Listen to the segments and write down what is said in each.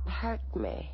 Hurt me.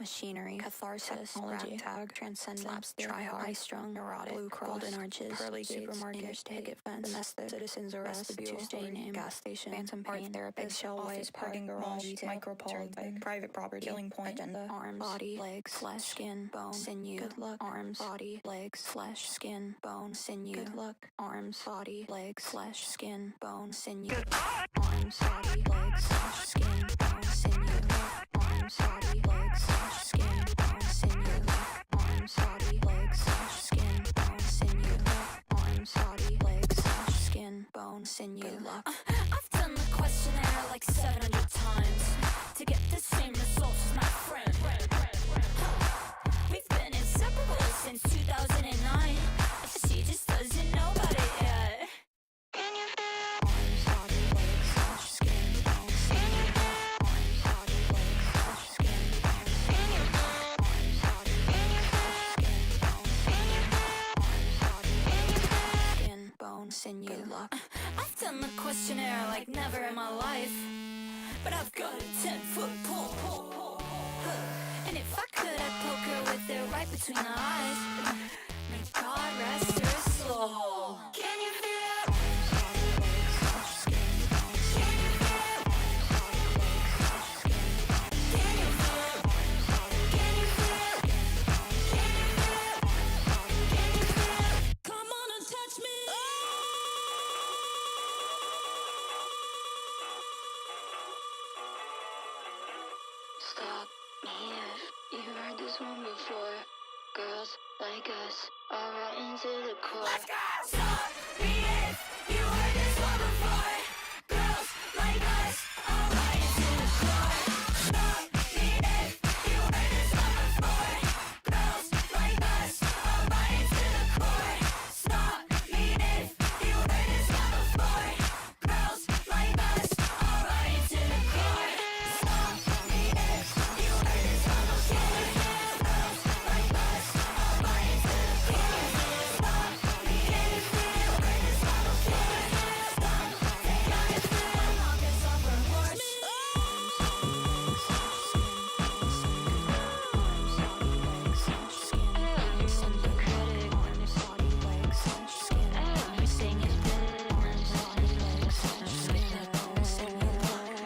Machinery, catharsis, technology, tag, transcendence, try hard, high-strung, neurotic, blue cross, golden arches, pearly supermarket, picket fence, domestic, citizens arrest, vestibule, Tuesday name, gas station, phantom pain, therapist, eggshell office, parking garage, micropolitan, private property, killing point, agenda, arms, body, legs, flesh, skin, bone, sinew, good luck, arms, body, legs, flesh, skin, bone, sinew, good luck, arms, body, legs, flesh, skin, bone, sinew, arms, body, legs, flesh, skin, bone, sinew, arms, body, legs, flesh, skin, bone, sinew, arms, body, legs, flesh, skin, bone, sinew, arms, body, legs, flesh, skin, bone, sinew. I've done the questionnaire like 700 times to get the same results as my friend. We've been inseparable since 2009. She just doesn't know about it yet. Can you feel? Arms, body, legs, flesh, skin, bone, sinew, arms, body, legs, flesh, skin, bone, sinew, arms, body, legs, flesh, skin, bone, sinew, arms, body, legs, flesh, skin, bone, sinew. Good luck. I've done the questionnaire like never in my life, but I've got a 10-foot pole. And if I could, I'd poke her with it right between the eyes. May God rest her soul. Can you us, all right into the core. Let's go! Stop me if you heard this one before. Girls like us, all right into the core. Stop me if you heard this one before. Girls like us, all right into the core. Stop me if you heard this one before. Girls like us, all right into the core. Stop me if you heard this one before. Girls like us, all right into the core. Stop me if you heard this one before. Stop, take out your foot, knock us off our horse.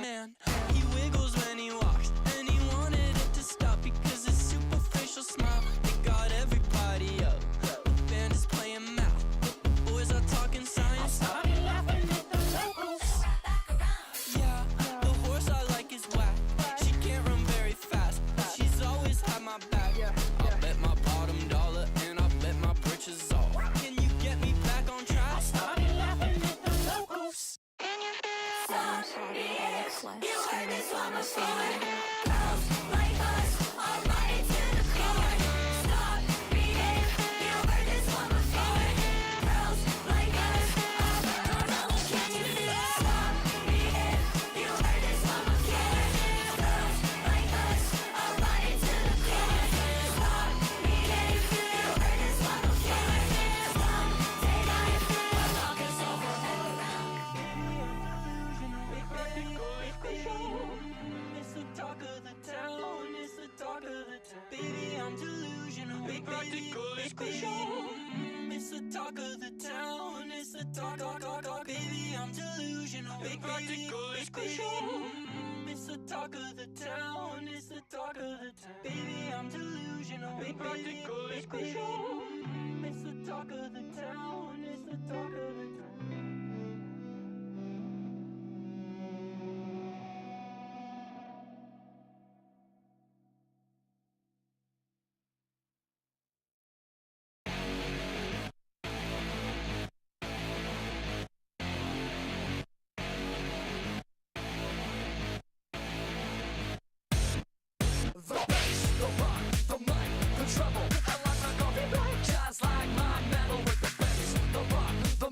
Man, he wiggles when he walks, and he wanted it to stop because his superficial smile, it got everybody up. The band is playing math, the boys are talking science. Yeah, the horse I like is whack. She can't run very fast, but she's always had my back. I'll bet my bottom dollar, and I'll bet my britches off. Can you get me back on track? You heard this one before. Girls like us, all right into the core. Stop me if you heard this one before. Girls like us, all right. Can you feel it? Stop me if you heard this one before. Girls like us, all right into the core. Stop me if you heard this one before. Stop, take out your foot, knock us over and around. It's the talk of the town. It's the talk of the town. Baby, I'm delusional. Big practical equation. It's the talk of the town. It's the talk. Baby, I'm delusional. Big practical equation. It's the talk of the town. It's the talk of the town. Baby, I'm delusional. Big practical equation. It's the talk of the town. It's the talk of the town. The bass, the rock, the mic, the treble. I like my coffee black, just like my metal with the bass, the rock, the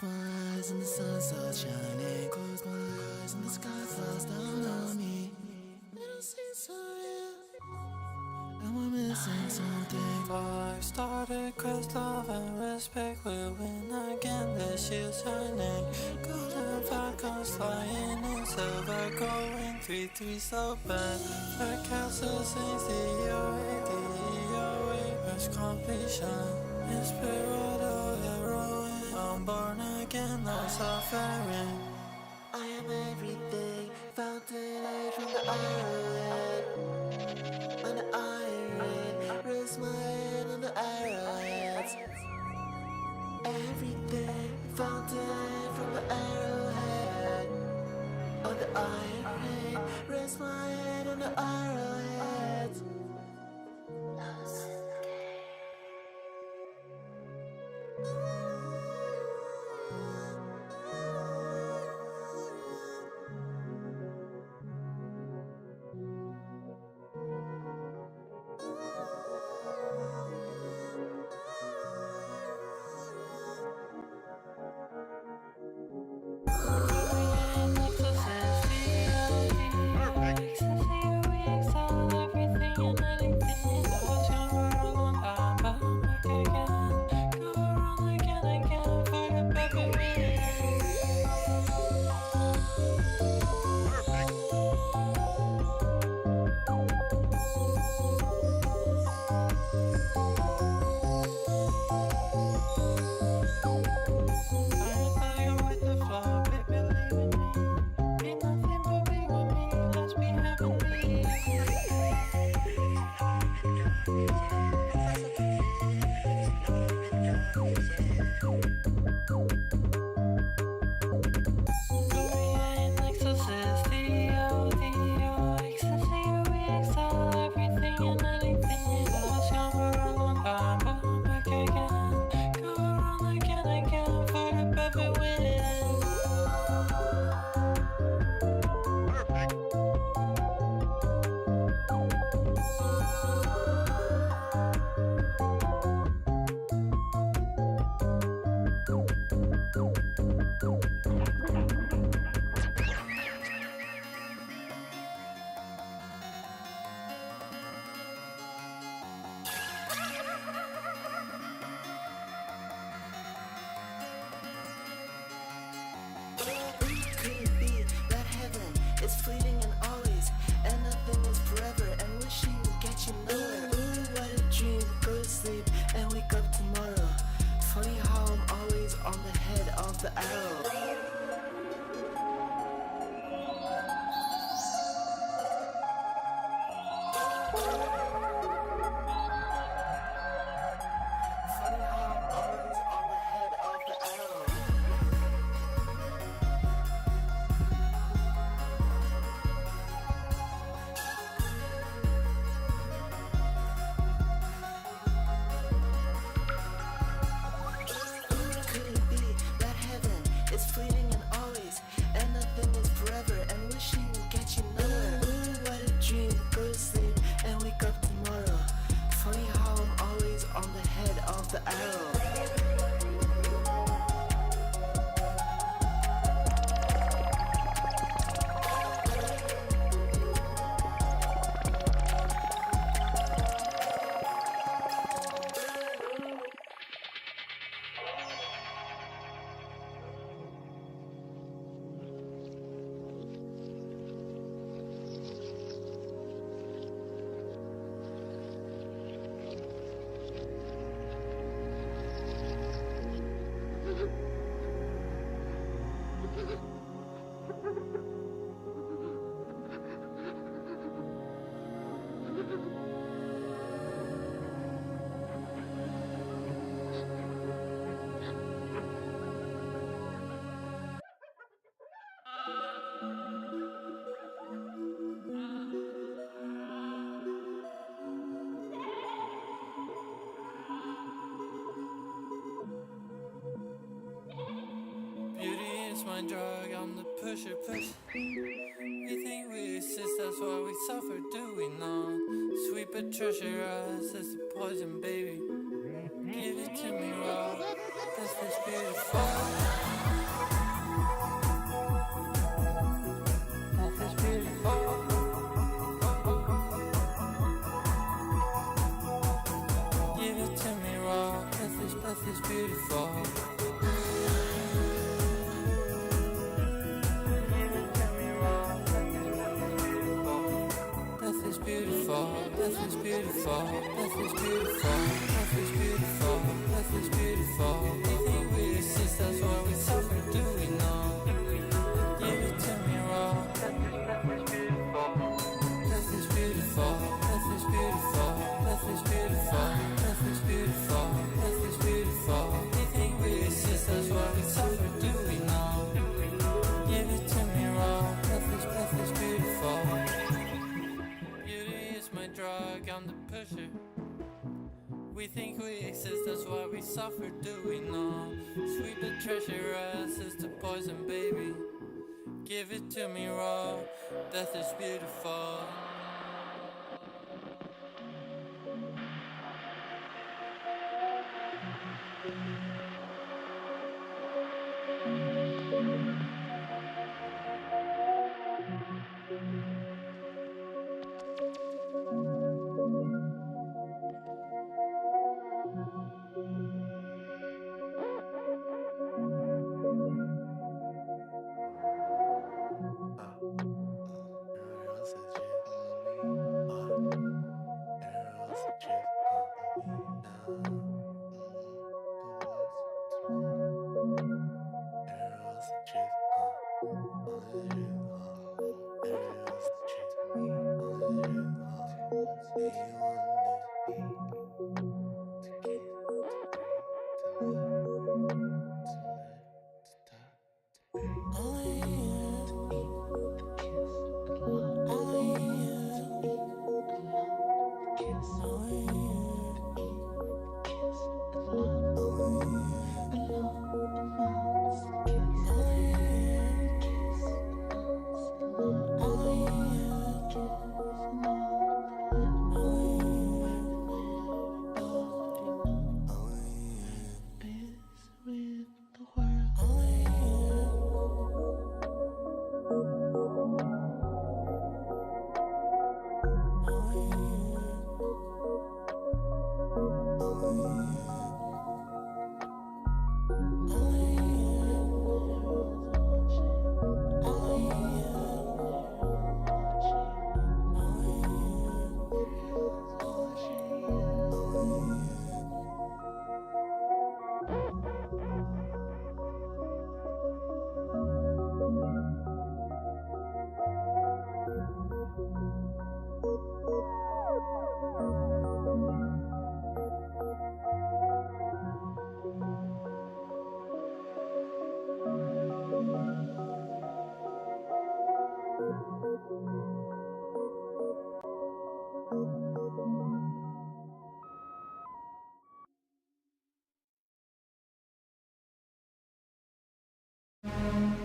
Close my eyes and the sun starts shining. Close my eyes and the sky falls down on me. It don't seem so real. Am I missing something? Life started, cause love and respect will win again. The shields shining, golden falcons flying in silver, going 3-3 so bad. The castle sings the away, rush completion. Inspirato heroine, I'm born again, I'm suffering. I am everything, fountain light from the arrowhead. On the iron, rest my head on the arrowheads. Everything, fountain from the arrowhead. On the iron, rest my head on the arrowheads. It's fleeting and always, and nothing is forever, and wishing will get you nowhere. Ooh, what a dream, go to sleep and wake up tomorrow. Funny how I'm always on the head of the arrow. My drug, I'm the pusher. We think we exist, that's why we suffer, do we know? Sweet Patricia, us, that's the poison, baby. Give it to me raw, that's what's beautiful. is beautiful. Death is beautiful, death is beautiful, death is beautiful, death is beautiful, death is beautiful. We think we exist, that's why we suffer, do we know? Give it to me raw. Death is beautiful, death is beautiful, death is beautiful, death is beautiful, death is beautiful, death is beautiful. We think we exist, that's why we suffer, do we know? Give it to me raw. Death is beautiful. Beauty is my drug, I'm the pusher. We think we exist, that's why we suffer, do we know? Sweep the treasure us is the poison, baby. Give it to me raw, death is beautiful.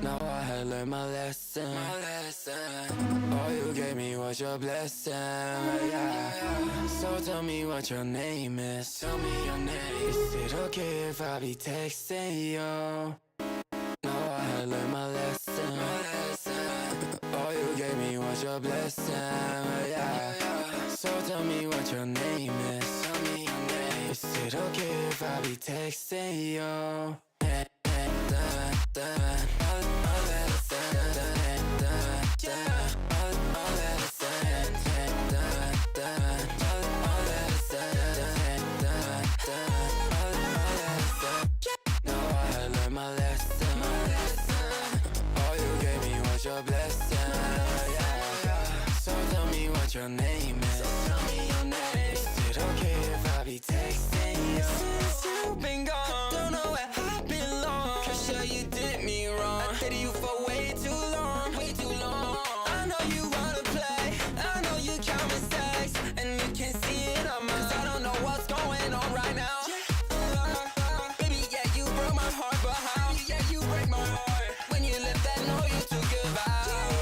Now I had learned my lesson. All you gave me was your blessing. Yeah. So tell me what your name is. Tell me your name. Is it okay if I be texting you? Now I had learned my lesson. All you gave me was your blessing. Yeah. So tell me what your name is. Tell me your name. Is it okay if I be texting you? Your blessing, yeah. So tell me what your name is. Is it okay if I be texting you? Since you've been gone, don't know where I belong. Cause sure you did me wrong. I dated you for way too long, way too long. I know you wanna play, I know you count mistakes, and you can see it on mine. Cause I don't know what's going on right now. Baby, yeah, you broke my heart, but how? Yeah, you break my heart. When you left that note, you took goodbye.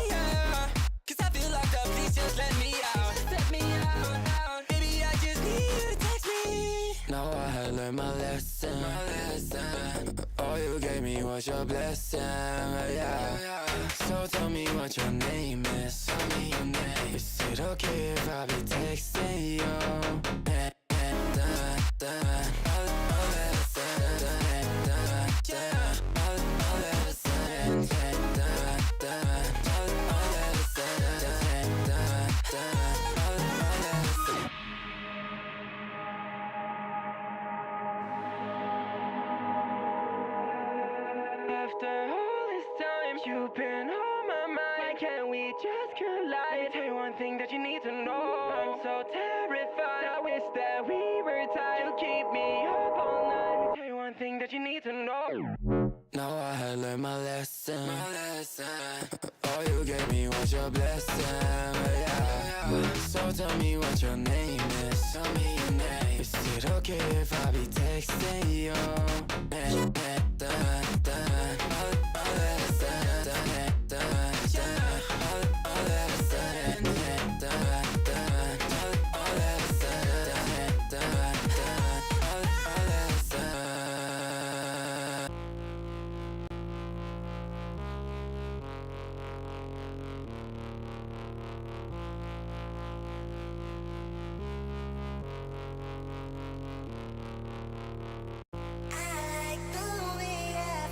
Yeah, cause I feel locked up, please just let me out. Let me out. Baby, I just need you to text me. Now I had learned my lesson. All you gave me was your blessing. Yeah. So tell me what your name is. Tell me your name. Is it okay if I be texting you? you've been on my mind. Can we just collide? Tell you one thing that you need to know. I'm so terrified. I wish that we were tied. You keep me up all night. Tell you one thing that you need to know. Now I had learned my lesson. All you gave me was your blessing. Yeah. So tell me what your name is. Tell me your name. Is it okay if I be texting you? I like the way I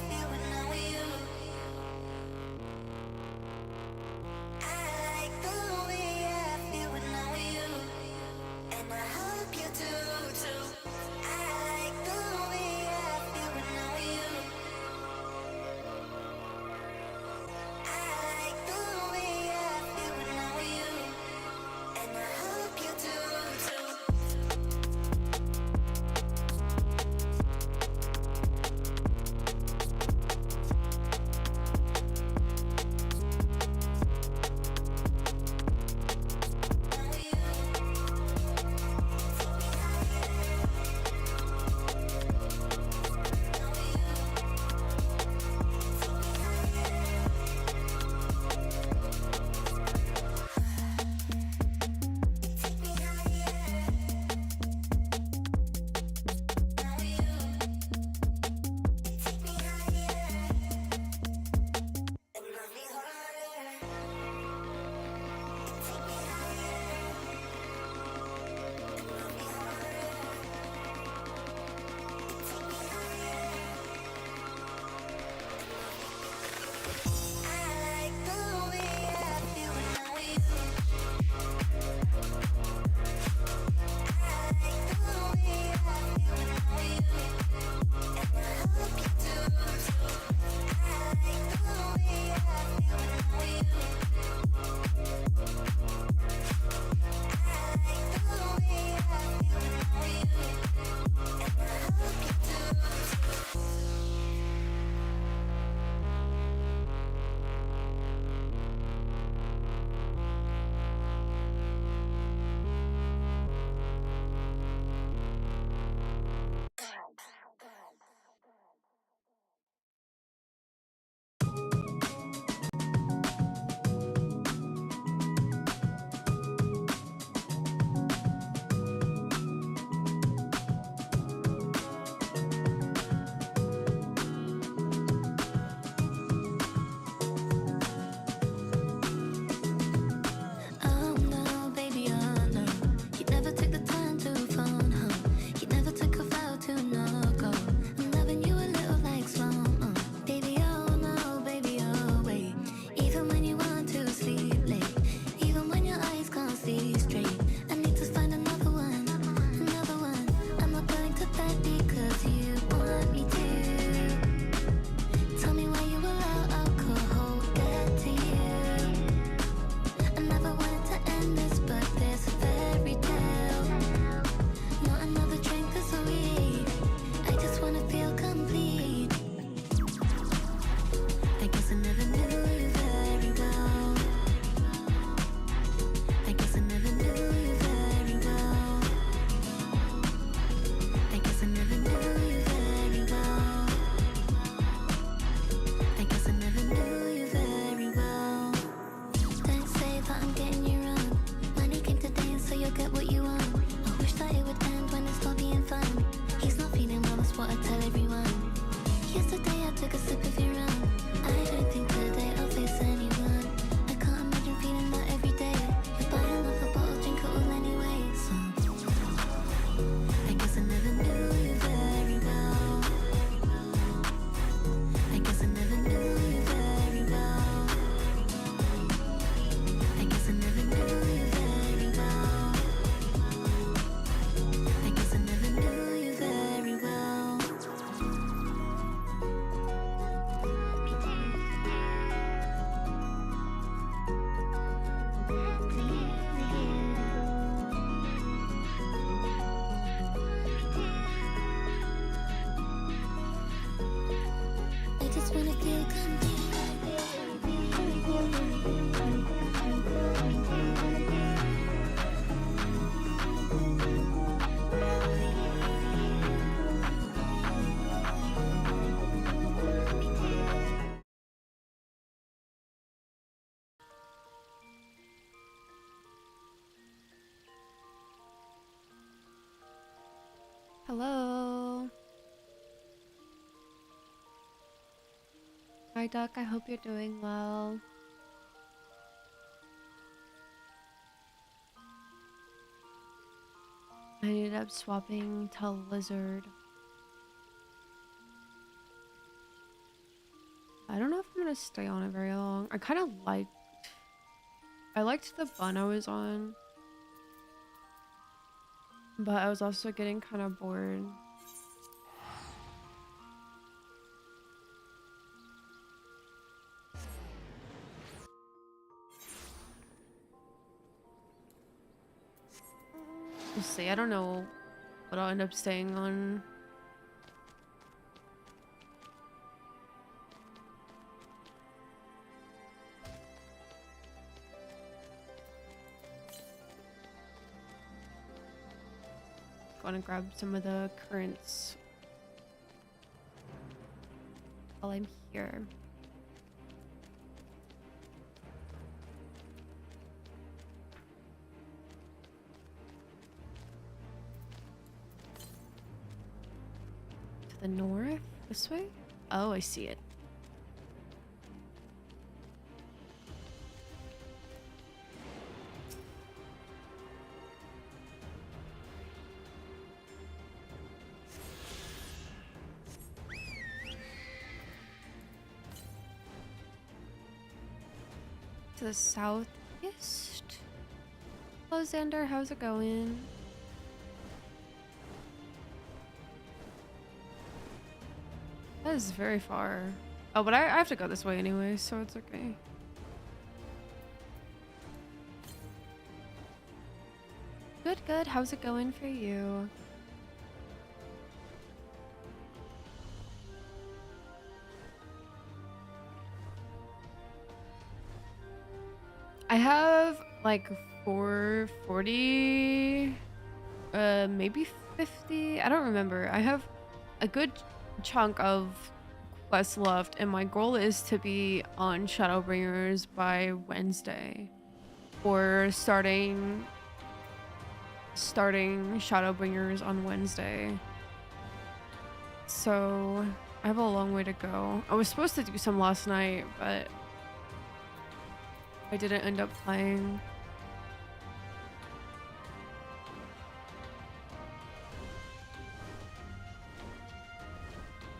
Hello. Hi, Duck. I hope you're doing well. I ended up swapping to Lizard. I don't know if I'm gonna stay on it very long. I liked the bun I was on, but I was also getting kind of bored. We'll see. I don't know what I'll end up staying on. Going to grab some of the currants while I'm here. To the north? This way? Oh, I see it. To the southeast. Hello, Xander. How's it going? That is very far. Oh, but I have to go this way anyway, so it's okay. Good, good. How's it going for you? I have like 440, maybe 50. I don't remember. I have a good chunk of quests left, and my goal is to be on Shadowbringers by Wednesday, or starting Shadowbringers on Wednesday. So I have a long way to go. I was supposed to do some last night, but I didn't end up playing.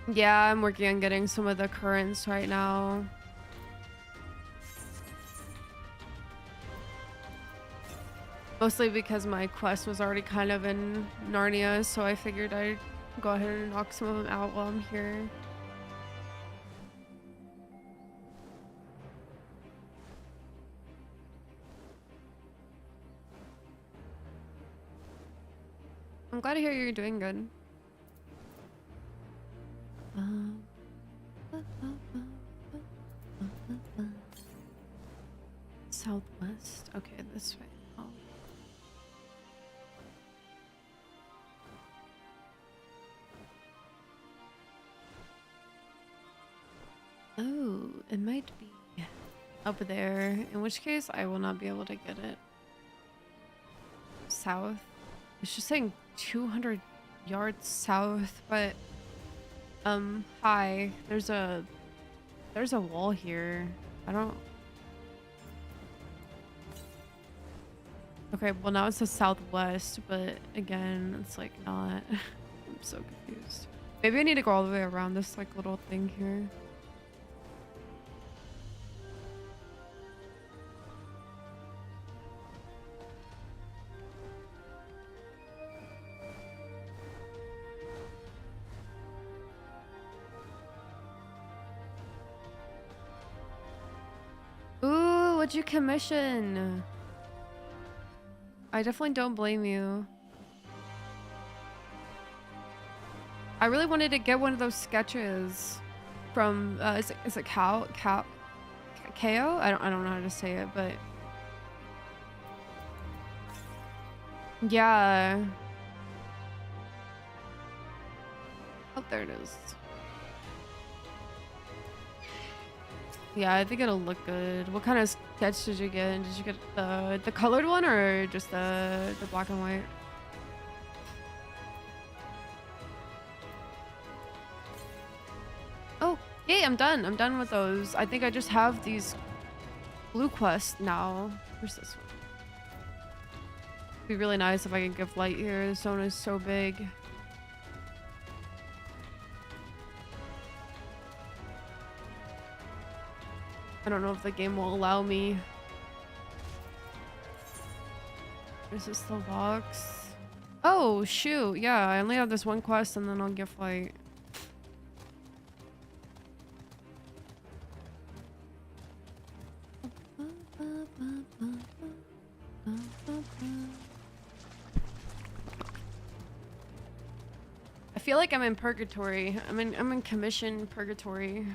Yeah, I'm working on getting some of the currents right now. Mostly because my quest was already kind of in Narnia, so I figured I'd go ahead and knock some of them out while I'm here. I'm glad to hear you're doing good. Southwest. Okay, this way. Oh. Oh, it might be up there, in which case I will not be able to get it. South. It's just saying 200 yards south, but hi. There's a wall here. I don't. Okay, well now it says southwest, but again, it's like not. I'm so confused. Maybe I need to go all the way around this like little thing here. Ooh, what'd you commission? I definitely don't blame you. I really wanted to get one of those sketches from is it Kao? I don't know how to say it, but yeah. Oh, there it is. Yeah, I think it'll look good. What kind of sketch did you get? Did you get the colored one or just the black and white? Oh, yay, I'm done. I'm done with those. I think I just have these blue quests now. Where's this one? It'd be really nice if I could give light here. The zone is so big. I don't know if the game will allow me. Is this the box? Oh, shoot. Yeah, I only have this one quest and then I'll get flight. I feel like I'm in purgatory. I'm in commission purgatory.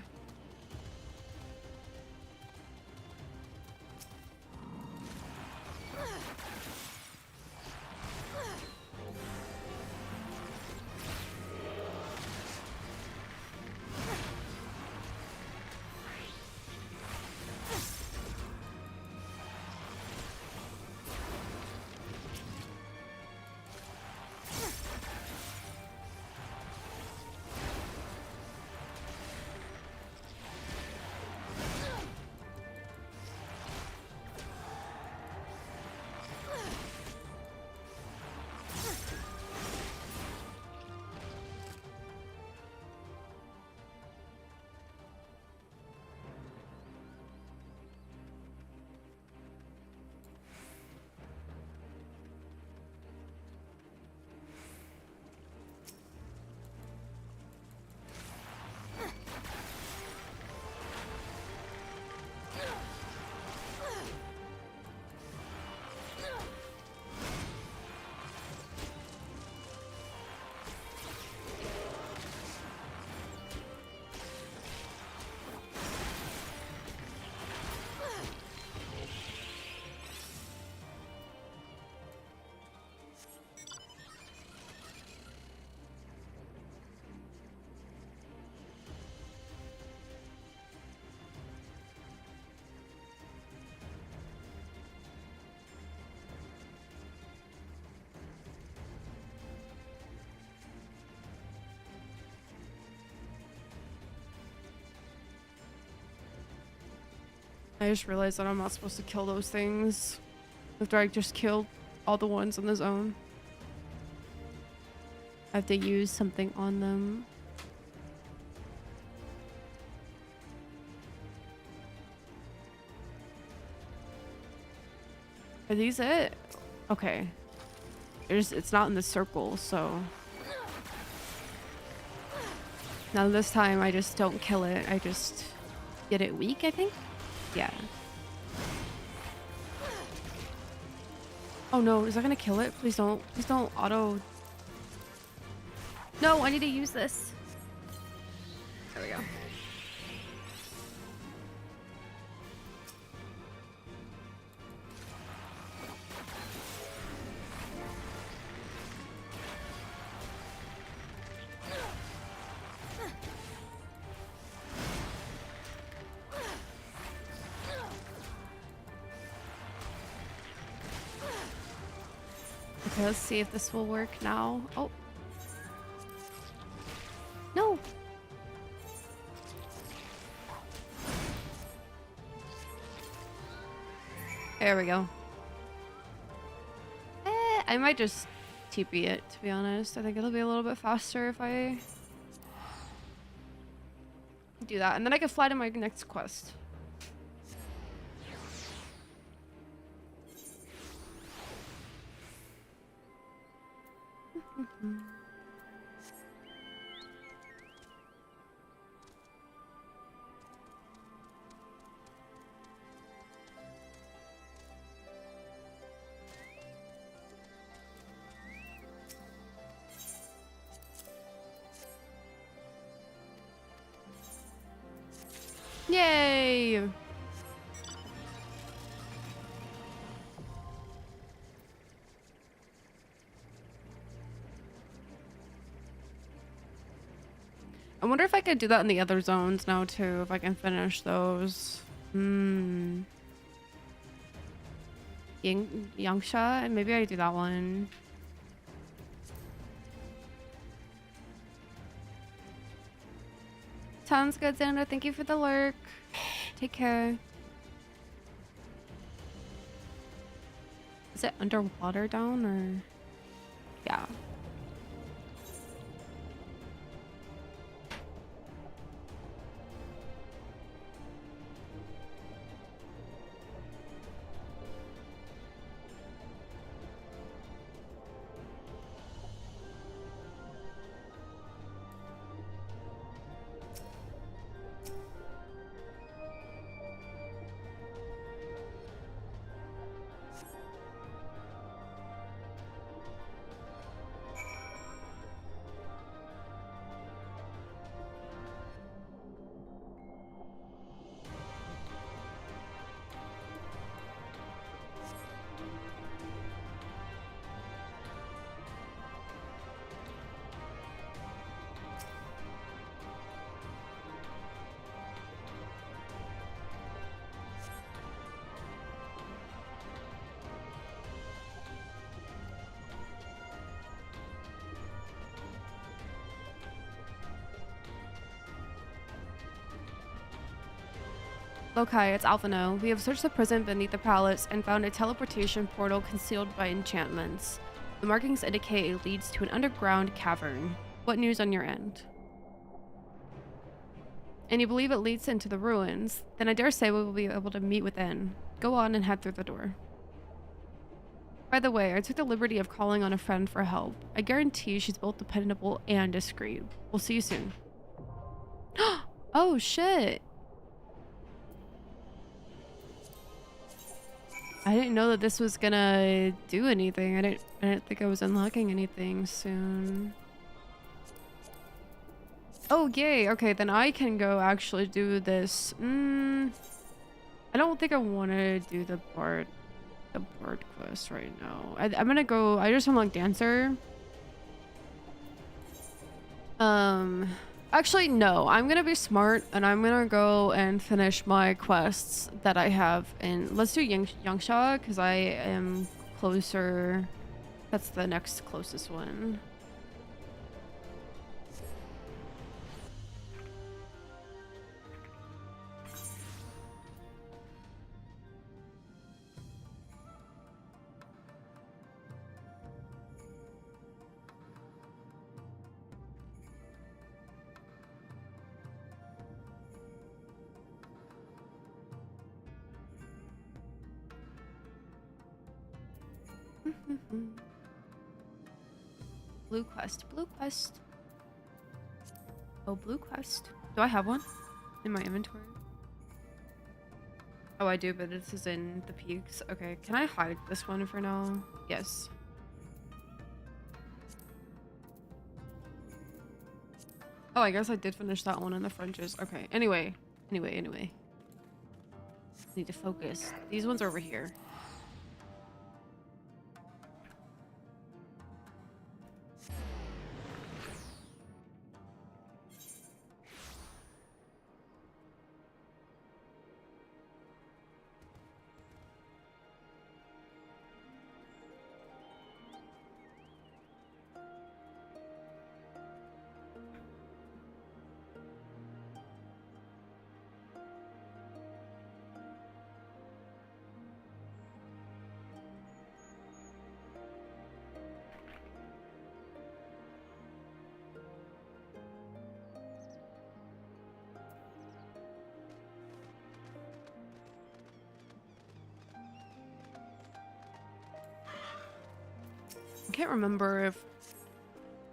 I just realized that I'm not supposed to kill those things after I just killed all the ones in the zone. I have to use something on them. Are these it? Okay. It's not in the circle, so... Now this time I just don't kill it. I just get it weak, I think? Yeah. Oh no, is that gonna kill it? Please don't. Please don't auto. No, I need to use this. There we go. Okay, let's see if this will work now. Oh. No. There we go. I might just TP it, to be honest. I think it'll be a little bit faster if I do that. And then I can fly to my next quest. Yay! I wonder if I could do that in the other zones now too, if I can finish those. Yangsha, maybe I do that one. Sounds good, Xander. Thank you for the lurk. Take care. Is it underwater down or? Yeah. Lokai, it's Alphano. We have searched the prison beneath the palace and found a teleportation portal concealed by enchantments. The markings indicate it leads to an underground cavern. What news on your end? And you believe it leads into the ruins? Then I dare say we will be able to meet within. Go on and head through the door. By the way, I took the liberty of calling on a friend for help. I guarantee she's both dependable and discreet. We'll see you soon. Oh shit! I didn't know that this was gonna do anything. I didn't think I was unlocking anything soon. Oh yay! Okay, then I can go actually do this. I don't think I want to do the bard quest right now. I'm gonna go. I just unlocked dancer. Actually, no. I'm gonna be smart and I'm gonna go and finish my quests that I have in. Let's do Yangsha because I am closer. That's the next closest one. Blue quest. Blue quest. Oh, blue quest. Do I have one in my inventory? Oh, I do, but this is in the peaks. Okay, can I hide this one for now? Yes. Oh, I guess I did finish that one in the fringes. Okay, anyway. Need to focus. These ones are over here. I can't remember if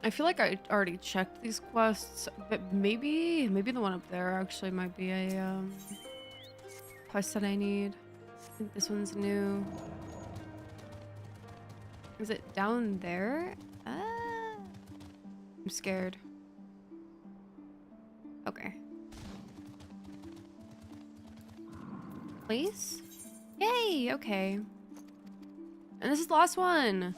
I feel like I already checked these quests, but maybe the one up there actually might be a quest that I need. I think this one's new. Is it down there? I'm scared. Okay. Please? Yay, okay. And this is the last one.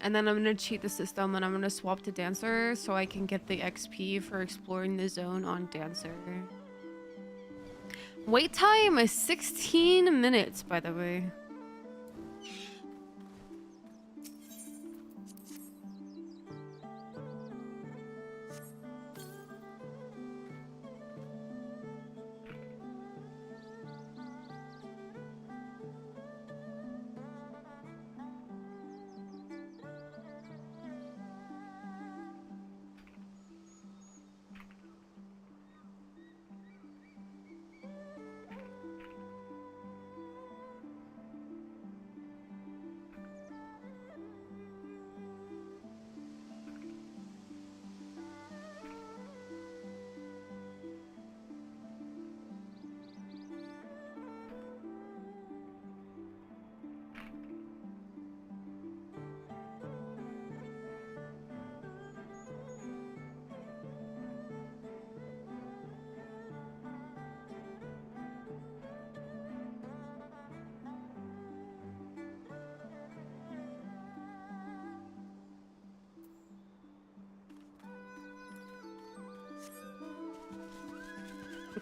And then I'm gonna cheat the system and I'm gonna swap to Dancer so I can get the XP for exploring the zone on Dancer. Wait time is 16 minutes, by the way.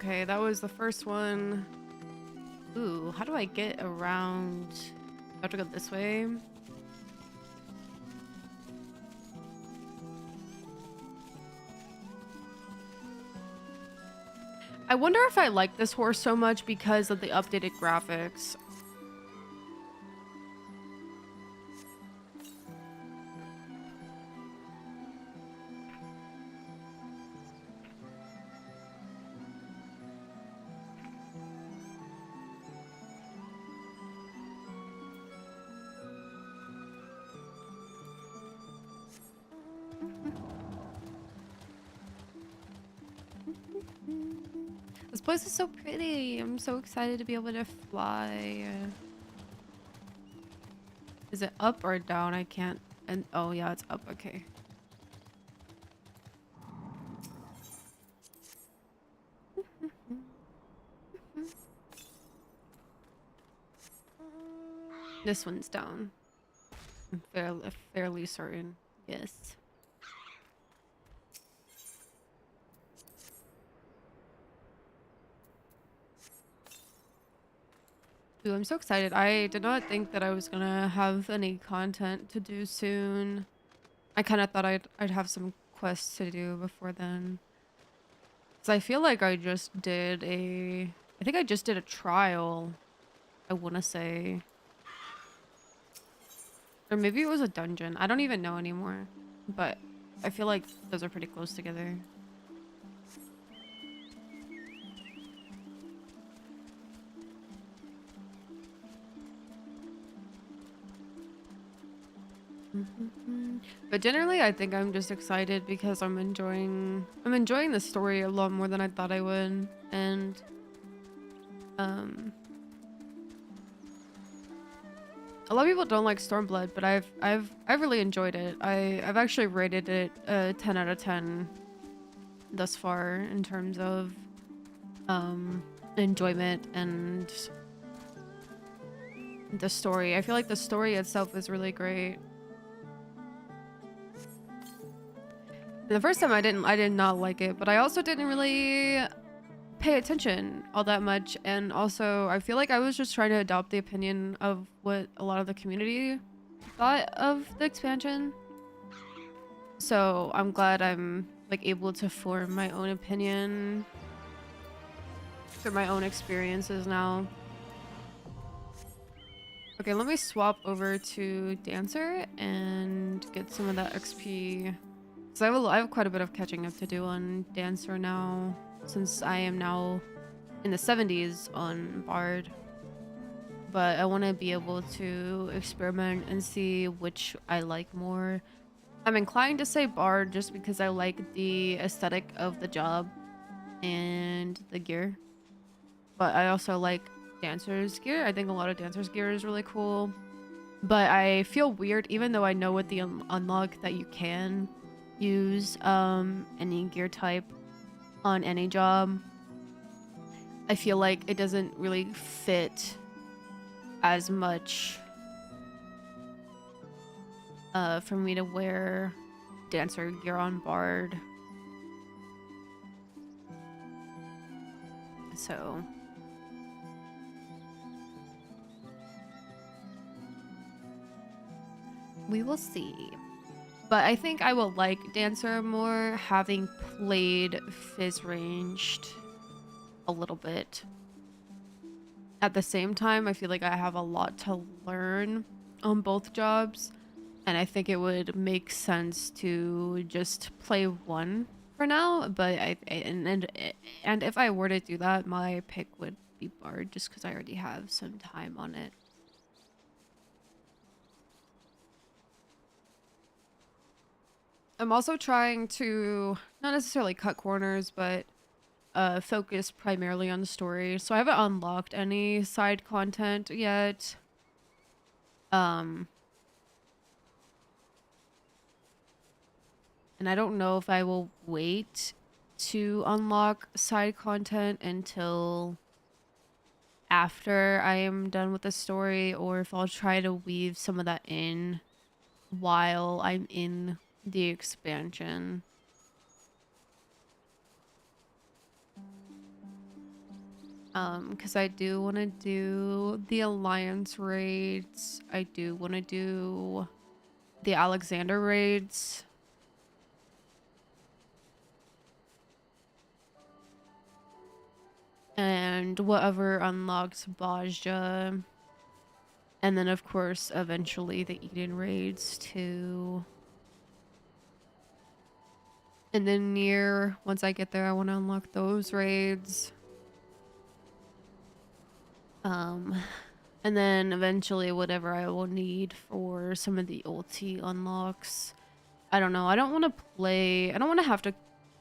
Okay, that was the first one. Ooh, how do I get around? I have to go this way. I wonder if I like this horse so much because of the updated graphics. This place is so pretty. I'm so excited to be able to fly. Is it up or down? I can't. And oh yeah, it's up. Okay. This one's down. I'm fairly certain. Yes. Ooh, I'm so excited. I did not think that I was gonna have any content to do soon. I kind of thought I'd have some quests to do before then. Cause I feel like I just did a... I think I just did a trial. I want to say. Or maybe it was a dungeon. I don't even know anymore. But I feel like those are pretty close together. But generally, I think I'm just excited because I'm enjoying the story a lot more than I thought I would, and a lot of people don't like Stormblood, but I've really enjoyed it. I've actually rated it 10 out of 10 thus far in terms of enjoyment and the story. I feel like the story itself is really great. The first time I did not like it, but I also didn't really pay attention all that much, and also I feel like I was just trying to adopt the opinion of what a lot of the community thought of the expansion. So I'm glad I'm like able to form my own opinion through my own experiences now. Okay, let me swap over to Dancer and get some of that XP. So I have quite a bit of catching up to do on Dancer now, since I am now in the 70s on Bard. But I want to be able to experiment and see which I like more. I'm inclined to say Bard just because I like the aesthetic of the job and the gear. But I also like Dancer's gear. I think a lot of Dancer's gear is really cool. But I feel weird, even though I know with the unlock that you can use any gear type on any job. I feel like it doesn't really fit as much for me to wear Dancer gear on Bard. So we will see. But I think I will like Dancer more having played Fizz Ranged a little bit. At the same time, I feel like I have a lot to learn on both jobs, and I think it would make sense to just play one for now. But and if I were to do that, my pick would be Bard, just because I already have some time on it. I'm also trying to not necessarily cut corners, but focus primarily on the story. So I haven't unlocked any side content yet. And I don't know if I will wait to unlock side content until after I am done with the story, or if I'll try to weave some of that in while I'm in the expansion. Because I do want to do the Alliance raids. I do want to do the Alexander raids. And whatever unlocks Baja. And then, of course, eventually the Eden raids too. And then once I get there, I want to unlock those raids. And then eventually whatever I will need for some of the ulti unlocks. I don't know. I don't want to have to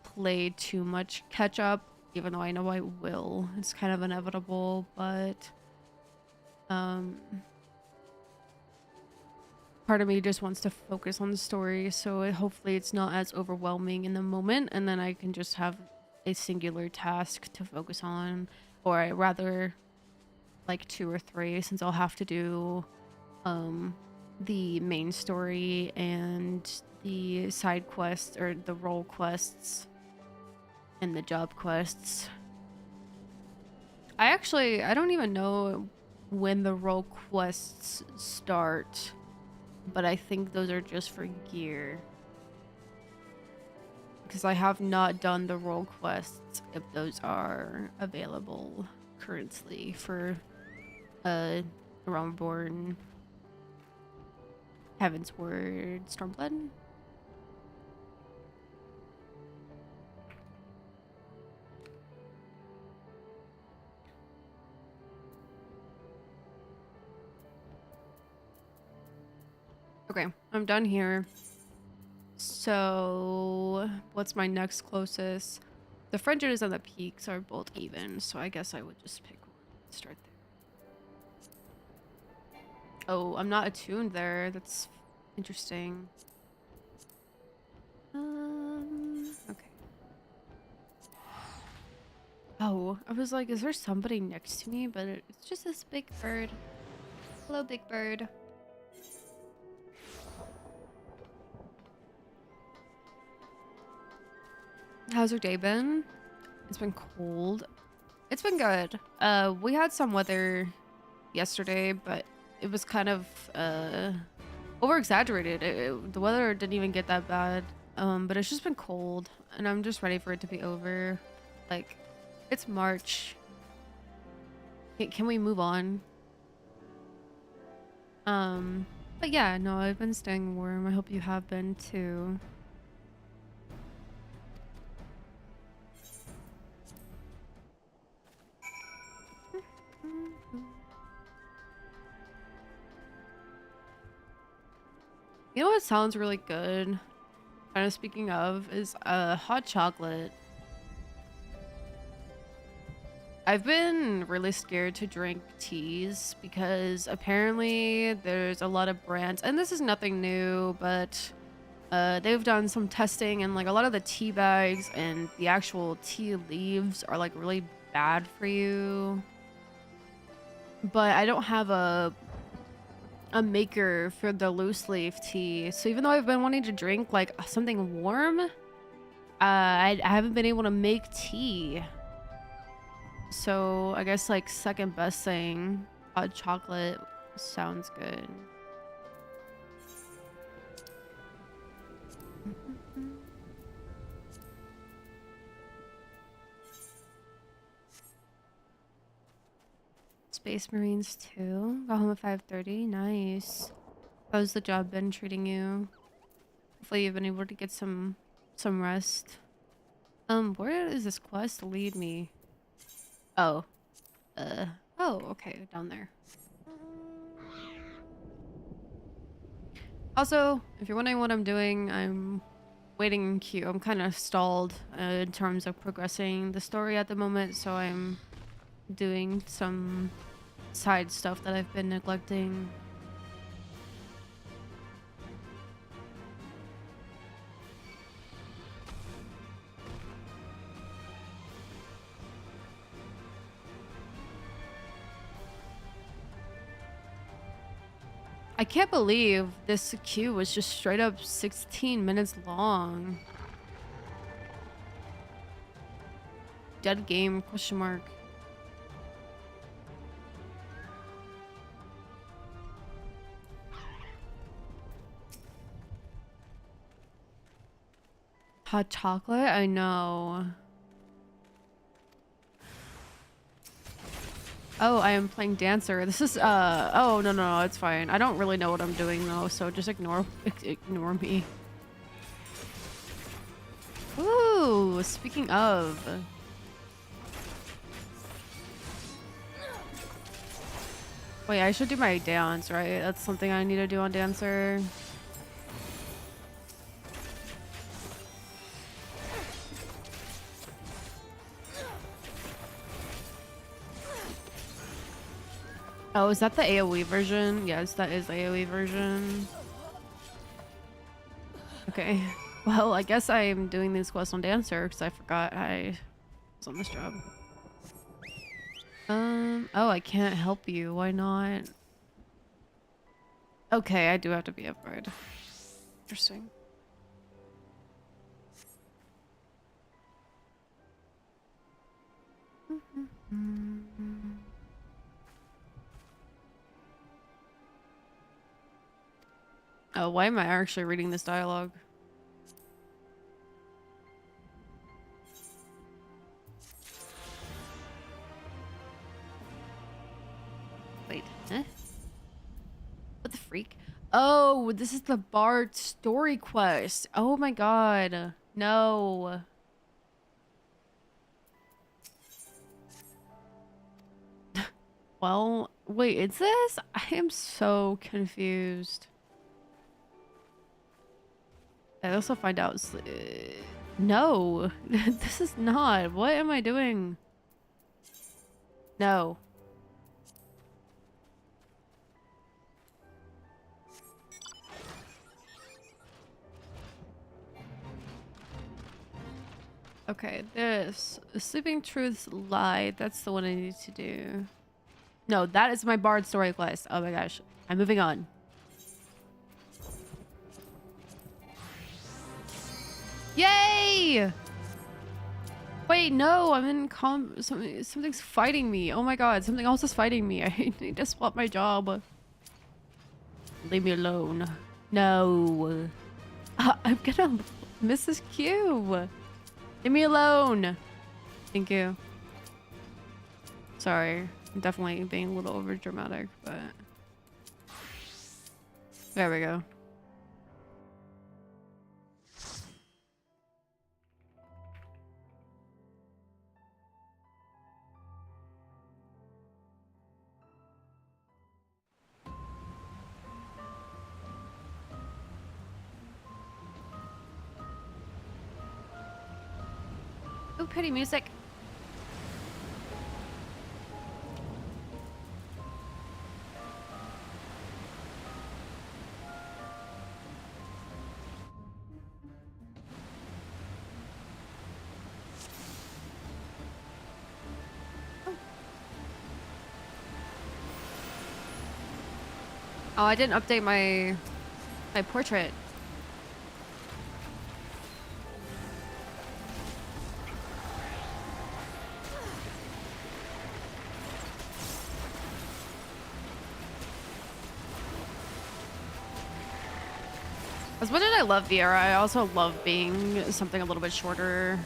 play too much catch up, even though I know I will. It's kind of inevitable, but part of me just wants to focus on the story, so hopefully it's not as overwhelming in the moment, and then I can just have a singular task to focus on, or rather like 2 or 3, since I'll have to do the main story and the side quests, or the role quests and the job quests. I don't even know when the role quests start, but I think those are just for gear, because I have not done the role quests if those are available currently for Realmborn, Heaven's Word, Stormblood. Okay, I'm done here. So, what's my next closest? The fringes and the peaks are both even, so I guess I would just pick one. Start there. Oh, I'm not attuned there. That's interesting. Okay. Oh, I was like, is there somebody next to me? But it's just this big bird. Hello, big bird. How's your day been? It's been cold. It's been good. We had some weather yesterday, but it was kind of over exaggerated. The weather didn't even get that bad. But it's just been cold, and I'm just ready for it to be over. Like, it's March. Can we move on? But yeah, no, I've been staying warm. I hope you have been too. You know what sounds really good? Kind of speaking of, is hot chocolate. I've been really scared to drink teas because apparently there's a lot of brands, and this is nothing new, but they've done some testing, and like a lot of the tea bags and the actual tea leaves are like really bad for you. But I don't have a maker for the loose leaf tea, so even though I've been wanting to drink like something warm, I haven't been able to make tea. So I guess like second best thing, hot chocolate sounds good. Space Marines too. Got home at 5:30. Nice. How's the job been treating you? Hopefully you've been able to get some rest. Where does this quest lead me? Oh. Oh, okay, down there. Also, if you're wondering what I'm doing, I'm waiting in queue. I'm kind of stalled in terms of progressing the story at the moment, so I'm doing some side stuff that I've been neglecting. I can't believe this queue was just straight up 16 minutes long. Dead game, question mark. Hot chocolate? I know. Oh, I am playing dancer. This is oh no, it's fine. I don't really know what I'm doing though, so just ignore me. Ooh, speaking of. Wait, I should do my dance, right? That's something I need to do on dancer. Oh, is that the AoE version? Yes, that is the AoE version. Okay. Well, I guess I am doing these quests on dancer because I forgot I was on this job. Oh, I can't help you. Why not? Okay, I do have to be upgrade. Interesting. Oh, why am I actually reading this dialogue? Wait, huh? What the freak? Oh, this is the Bard story quest. Oh my god. No. Well, wait, is this? I am so confused. I also find out. No, this is not. What am I doing? No. Okay, this Sleeping Truths Lie. That's the one I need to do. No, that is my Bard story quest. Oh my gosh. I'm moving on. Yay! Wait, no, I'm in something's fighting me. Oh my god, something else is fighting me. I need to swap my job. Leave me alone. No. I'm gonna miss this cube. Leave me alone. Thank you. Sorry. I'm definitely being a little over dramatic, but there we go. Oh, pretty music. Oh, I didn't update my portrait. As much as I love Viera, I also love being something a little bit shorter.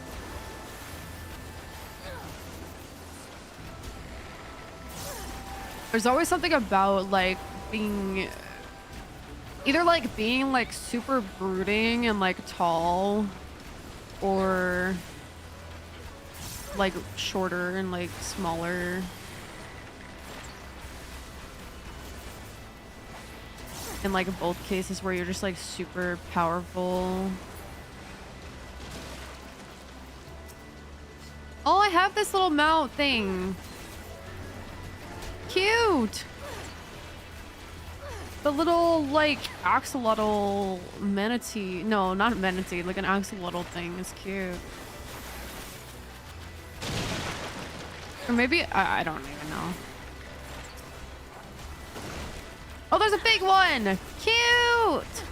There's always something about like being either like being like super brooding and like tall, or like shorter and like smaller. In like both cases where you're just like super powerful. Oh, I have this little mount thing. Cute. The little like axolotl manatee. No, not manatee, like an axolotl thing is cute. Or maybe, I don't even know. Oh, there's a big one! Cute!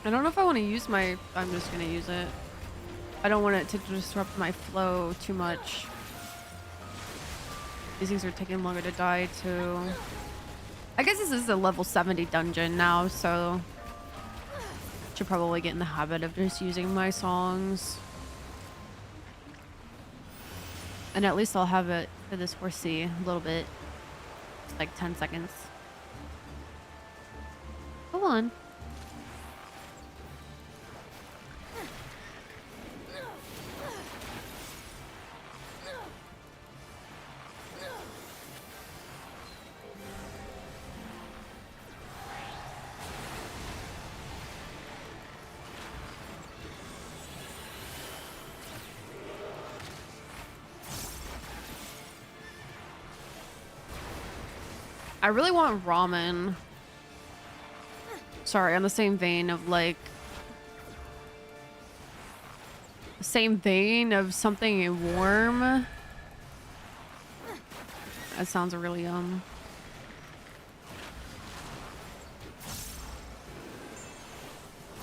I don't know if I want to use my... I'm just gonna use it. I don't want it to disrupt my flow too much. These things are taking longer to die too. I guess this is a level 70 dungeon now, so should probably get in the habit of just using my songs. And at least I'll have it for this horsey a little bit. Like 10 seconds. Go on. I really want ramen. Sorry, on the same vein of like... Same vein of something warm. That sounds really yum.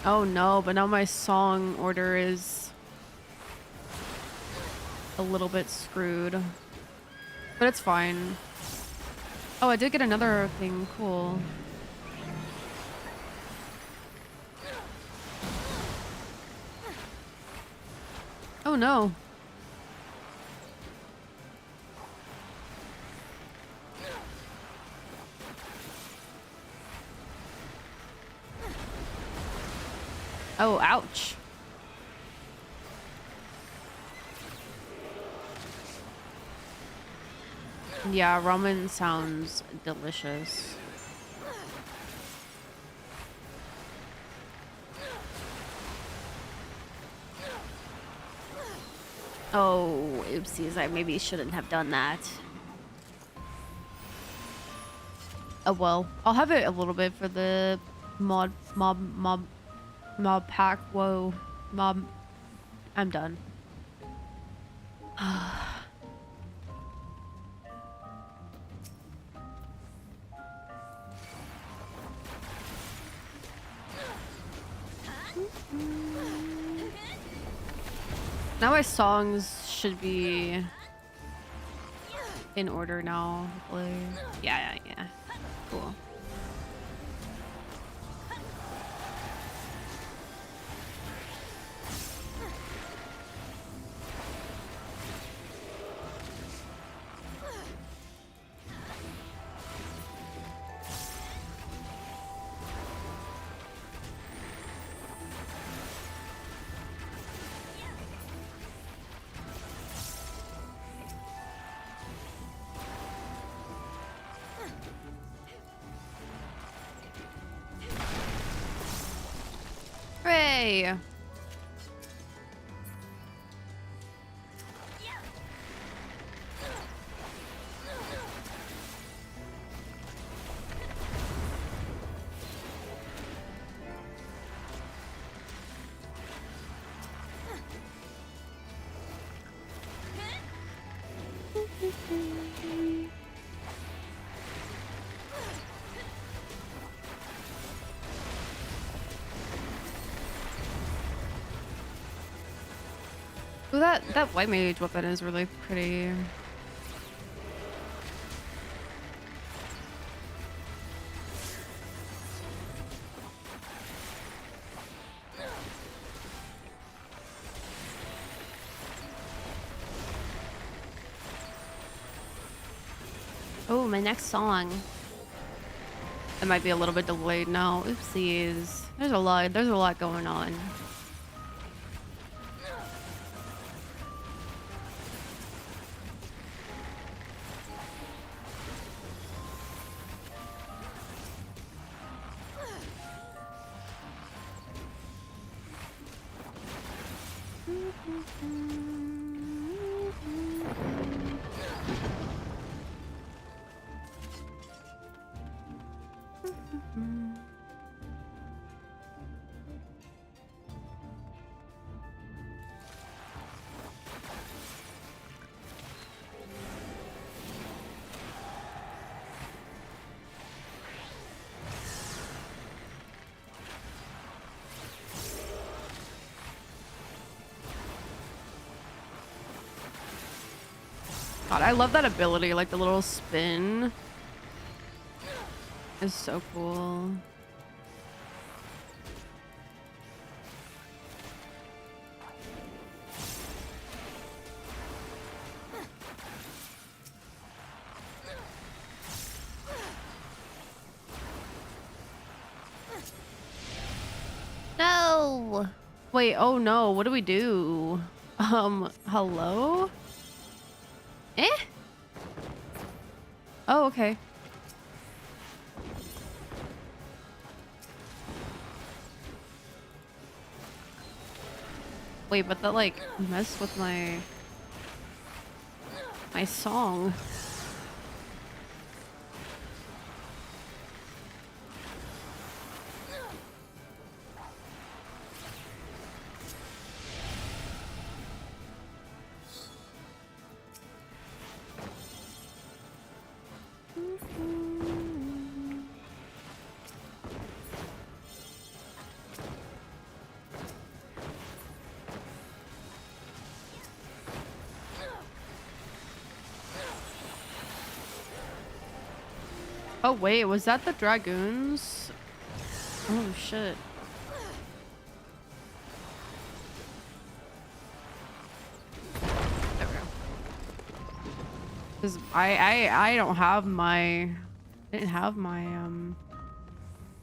Oh no, but now my song order is a little bit screwed. But it's fine. Oh, I did get another thing. Cool. Oh no. Oh, ouch. Yeah, ramen sounds delicious. Oh, oopsies, I maybe shouldn't have done that. Oh well, I'll have it a little bit for the mob pack. Whoa, mob. I'm done. Now my songs should be in order now, hopefully. Yeah. Cool. Hooray! Ooh, that white mage weapon is really pretty. Oh, my next song. It might be a little bit delayed now. Oopsies. There's a lot going on. God, I love that ability, like the little spin is so cool. No. Wait, oh no, what do we do? Hello? Eh? Oh, okay. Wait, but that like messed with my song. Oh wait, was that the dragoons? Oh shit. There we go. Cause I don't have my didn't have my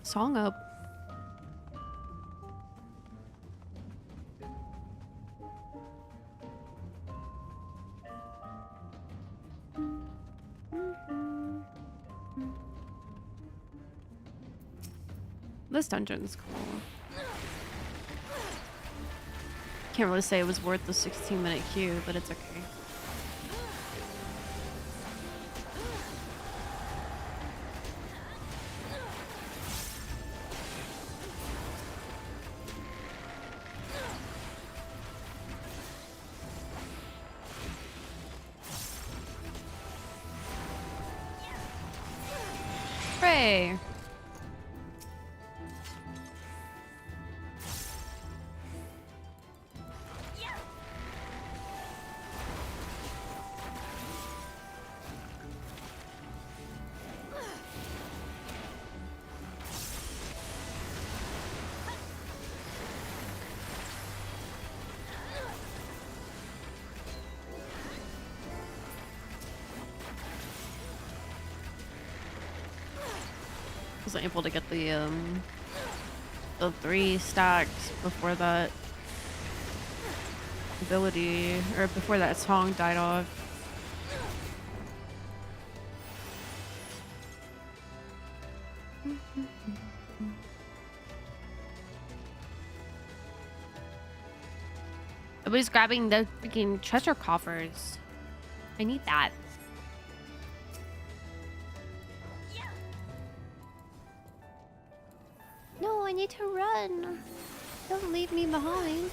song up. This dungeon's cool. Can't really say it was worth the 16-minute queue, but it's okay. Hooray! Wasn't able to get the 3 stacks before that ability, or before that song died off. Nobody's grabbing the freaking treasure coffers. I need that. No, I need to run. Don't leave me behind.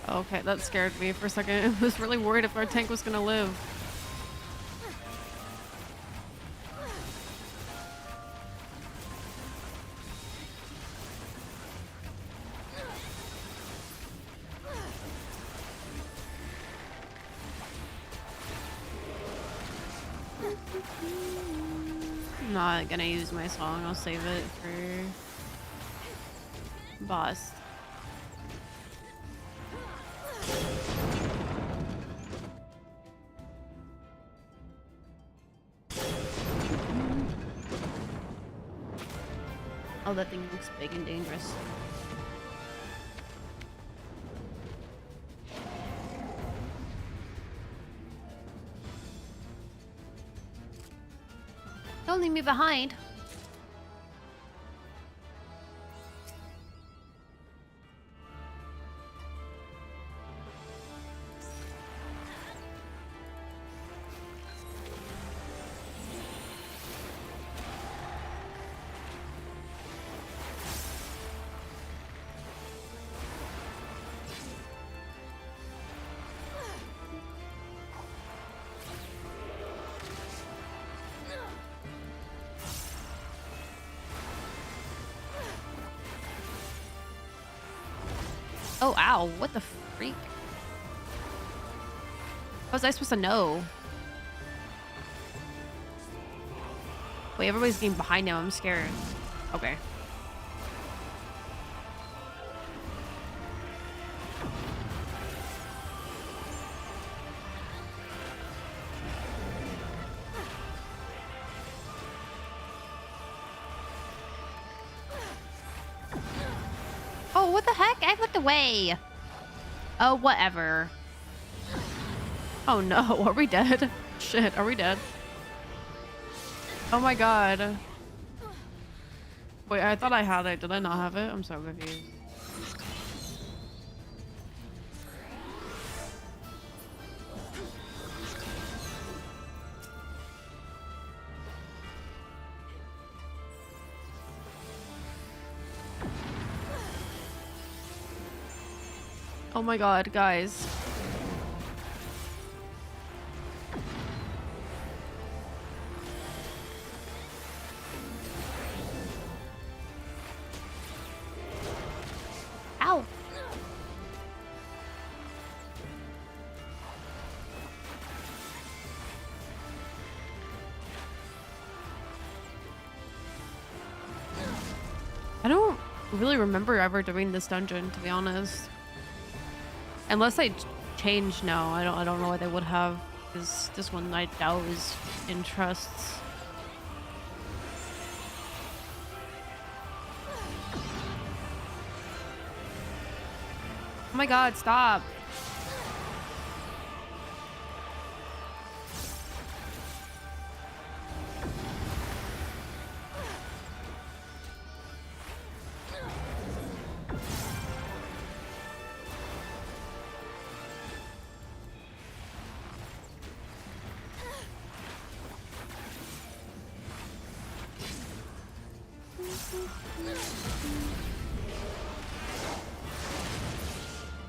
Okay, that scared me for a second. I was really worried if our tank was gonna live. I'm not gonna use my song, I'll save it for boss. Oh, that thing looks big and dangerous. Don't leave me behind. Oh, ow. What the freak? How was I supposed to know? Wait, everybody's getting behind him. I'm scared. Okay. Oh, what the heck? I looked away. Oh, whatever. Oh no, are we dead? Shit, are we dead? Oh my god. Wait, I thought I had it. Did I not have it? I'm so confused. Oh my god, guys. Ow. I don't really remember ever doing this dungeon, to be honest. Unless they changed now. I don't know what they would have. Because this one I doubt is in trusts. Oh my god, stop.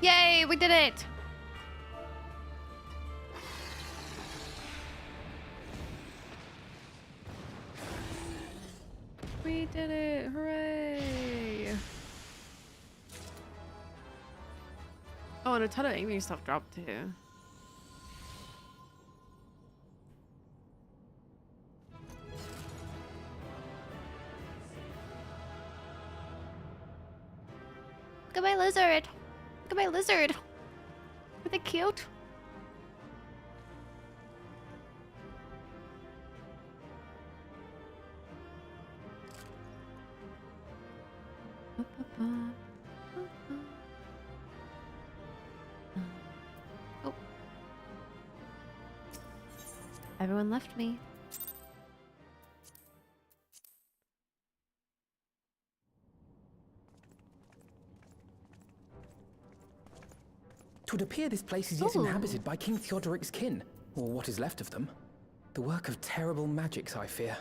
Yay, we did it! We did it! Hooray! Oh, and a ton of Amy stuff dropped too. Look at my lizard! Look at my lizard! Are they cute? Oh. Everyone left me. It would appear this place is yet inhabited by King Theodoric's kin, or what is left of them. The work of terrible magics, I fear.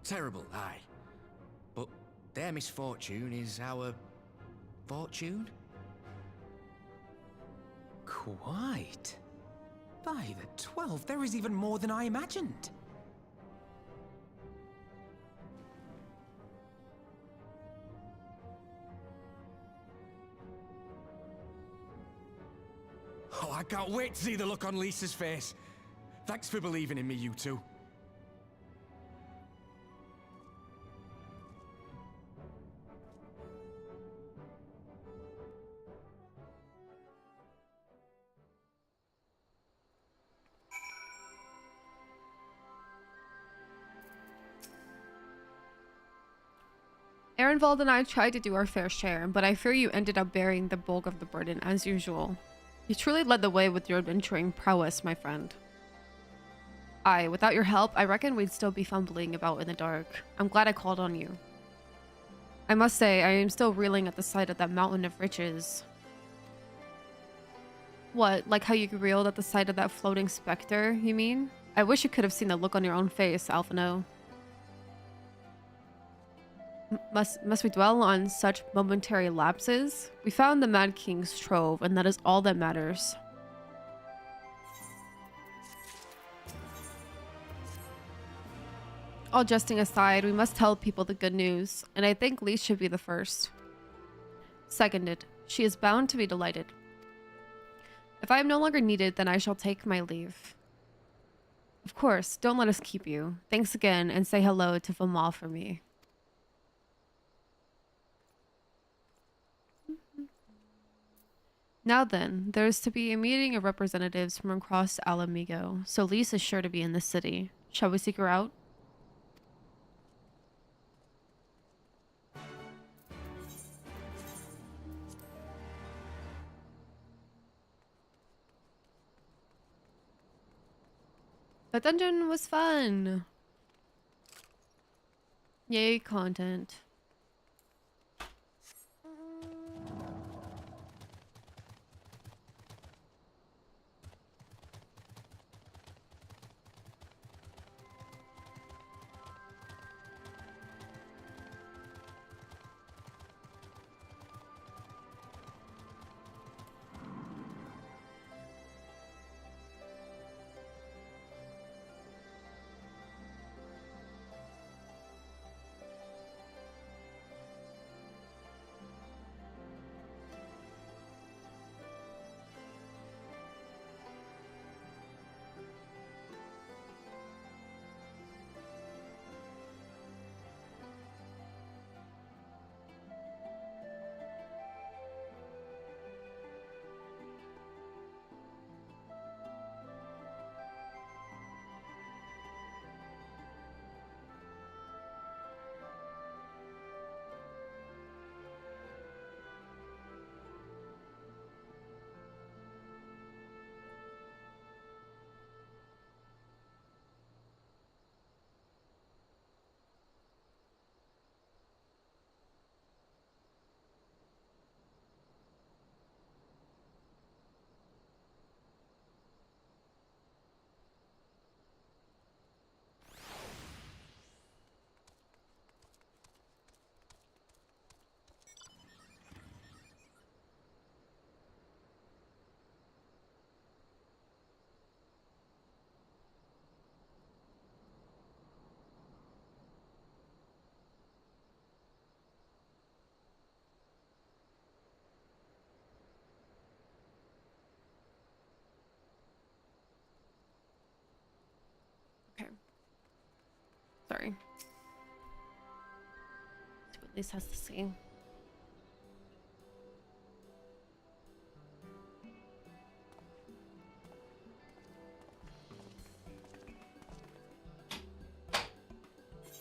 Terrible, aye. But their misfortune is our fortune? Quite. By the 12, there is even more than I imagined. Oh, I can't wait to see the look on Lisa's face. Thanks for believing in me, you two. Ehrenwald and I tried to do our fair share, but I fear you ended up bearing the bulk of the burden, as usual. You truly led the way with your adventuring prowess, my friend. Aye, without your help, I reckon we'd still be fumbling about in the dark. I'm glad I called on you. I must say, I am still reeling at the sight of that mountain of riches. What, like how you reeled at the sight of that floating specter, you mean? I wish you could have seen the look on your own face, Alphino. Must we dwell on such momentary lapses? We found the Mad King's trove, and that is all that matters. All jesting aside, we must tell people the good news, and I think Lise should be the first. Seconded. She is bound to be delighted. If I am no longer needed, then I shall take my leave. Of course, don't let us keep you. Thanks again, and say hello to Famal for me. Now then, there is to be a meeting of representatives from across Alamigo, so Lise is sure to be in the city. Shall we seek her out? The dungeon was fun! Yay, content. Okay. Sorry. See what Lise has to say.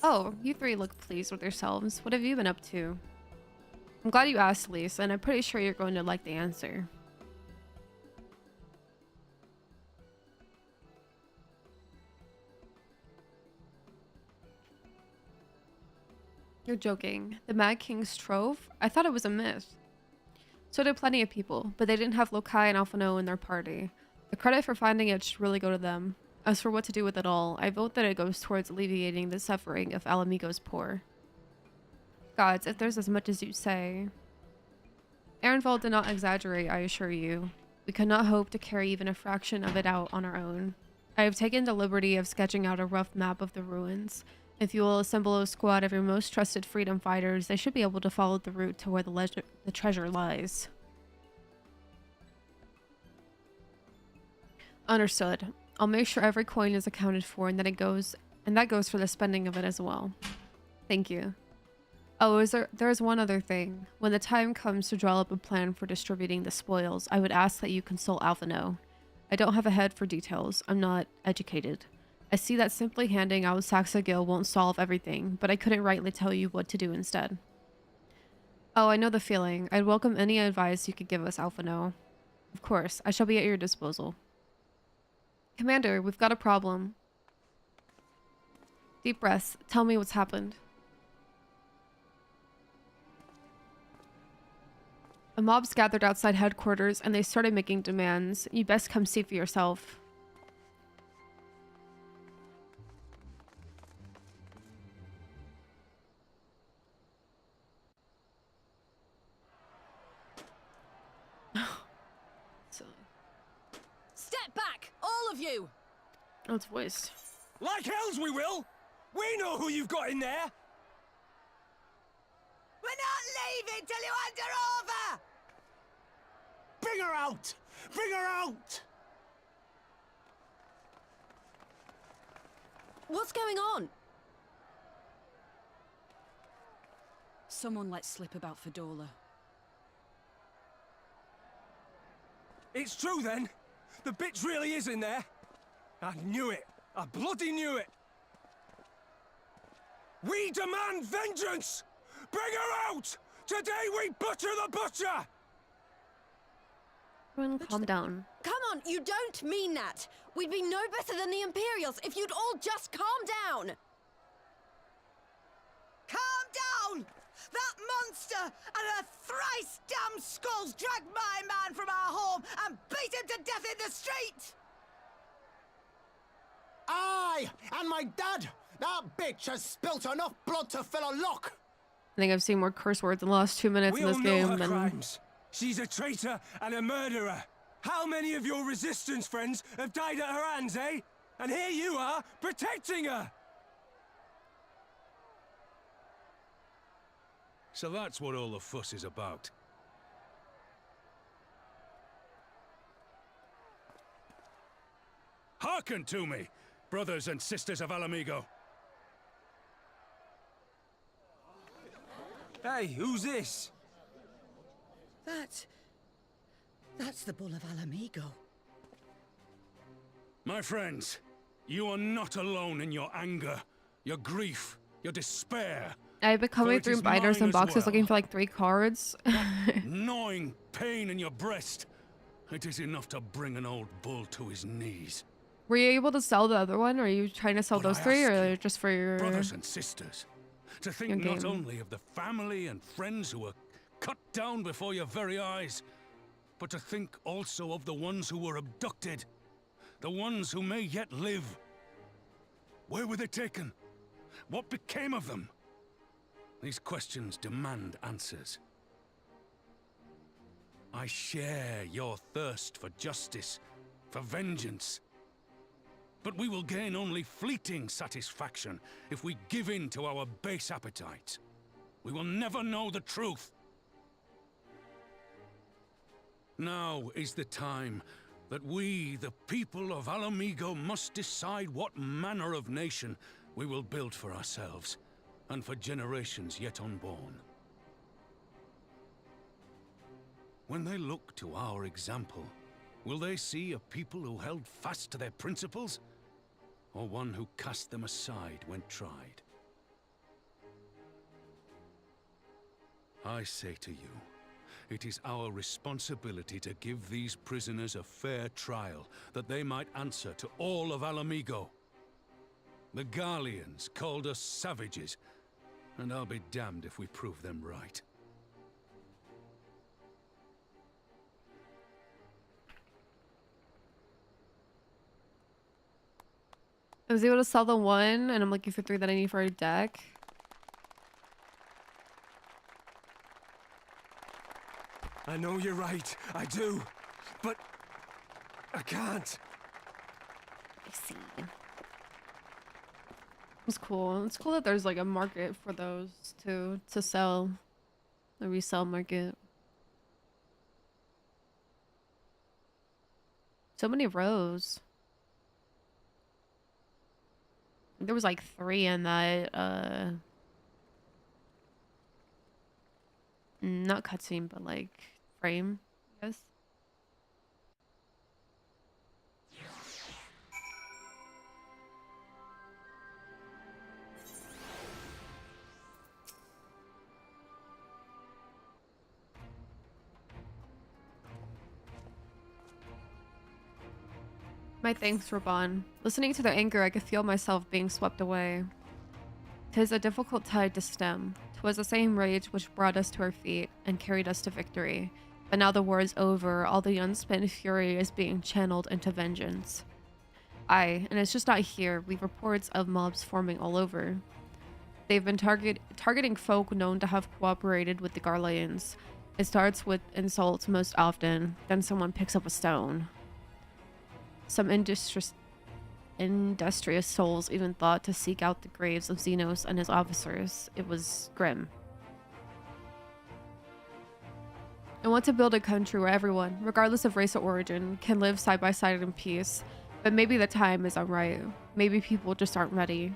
Oh, you three look pleased with yourselves. What have you been up to? I'm glad you asked, Lise, and I'm pretty sure you're going to like the answer. You're joking. The Mad King's Trove? I thought it was a myth. So did plenty of people, but they didn't have Lokai and Alphano in their party. The credit for finding it should really go to them. As for what to do with it all, I vote that it goes towards alleviating the suffering of Alamigo's poor. Gods, if there's as much as you say. Ehrenwald did not exaggerate, I assure you. We could not hope to carry even a fraction of it out on our own. I have taken the liberty of sketching out a rough map of the ruins. If you will assemble a squad of your most trusted freedom fighters, they should be able to follow the route to where the treasure lies. Understood. I'll make sure every coin is accounted for and that goes for the spending of it as well. Thank you. Oh, there's one other thing. When the time comes to draw up a plan for distributing the spoils, I would ask that you consult Alphano. I don't have a head for details. I'm not educated. I see that simply handing out Saxagil won't solve everything, but I couldn't rightly tell you what to do instead. Oh, I know the feeling. I'd welcome any advice you could give us, Alphano. Of course, I shall be at your disposal. Commander, we've got a problem. Deep breaths. Tell me what's happened. A mob's gathered outside headquarters and they started making demands. You best come see for yourself. Step back, all of you! Oh, it's voiced. Like hells we will! We know who you've got in there! We're not leaving till you hand her over! Bring her out! Bring her out! What's going on? Someone let slip about Fedorla. It's true then! The bitch really is in there! I knew it! I bloody knew it! We demand vengeance! Bring her out! Today we butcher the butcher! Everyone calm down. Come on, you don't mean that. We'd be no better than the Imperials if you'd all just calm down. Calm down! That monster and her thrice damned skulls dragged my man from our home and beat him to death in the street! Aye! And my dad! That bitch has spilt enough blood to fill a lock! I think I've seen more curse words in the last 2 minutes We in this all know game her than crimes. She's a traitor and a murderer. How many of your resistance friends have died at her hands, eh? And here you are, protecting her! So that's what all the fuss is about. Hearken to me, brothers and sisters of Alamigo. Hey, who's this? That's the Bull of Alamigo. My friends, you are not alone in your anger, your grief, your despair. I've been coming For it through is binders mine and as boxes well. looking for like 3 cards. Gnawing pain in your breast. It is enough to bring an old bull to his knees. Were you able to sell the other one? Or are you trying to sell But those I 3 ask or you, just for your brothers and sisters, to think your not game? only of the family and friends who were cut down before your very eyes, but to think also of the ones who were abducted, the ones who may yet live. Where were they taken? What became of them? These questions demand answers. I share your thirst for justice, for vengeance. But we will gain only fleeting satisfaction if we give in to our base appetites. We will never know the truth. Now is the time that we, the people of Alamigo, must decide what manner of nation we will build for ourselves and for generations yet unborn. When they look to our example, will they see a people who held fast to their principles, or one who cast them aside when tried? I say to you, it is our responsibility to give these prisoners a fair trial, that they might answer to all of Alamigo. The Garleans called us savages, and I'll be damned if we prove them right. I was able to sell the 1 and I'm looking for 3 that I need for a deck. I know you're right, I do. But I can't. I see. It's cool. It's cool that there's like a market for those to sell. A resale market. So many rows. There was like 3 in that not cutscene, but like frame, I guess. My thanks, Raban. Listening to their anger, I could feel myself being swept away. 'Tis a difficult tide to stem. 'Twas the same rage which brought us to our feet and carried us to victory. But now the war is over, all the unspent fury is being channeled into vengeance. Aye, and it's just not here. We've reports of mobs forming all over. They've been targeting folk known to have cooperated with the Garleans. It starts with insults most often, then someone picks up a stone. Some industrious souls even thought to seek out the graves of Xenos and his officers. It was grim. I want to build a country where everyone, regardless of race or origin, can live side by side in peace. But maybe the time isn't right. Maybe people just aren't ready.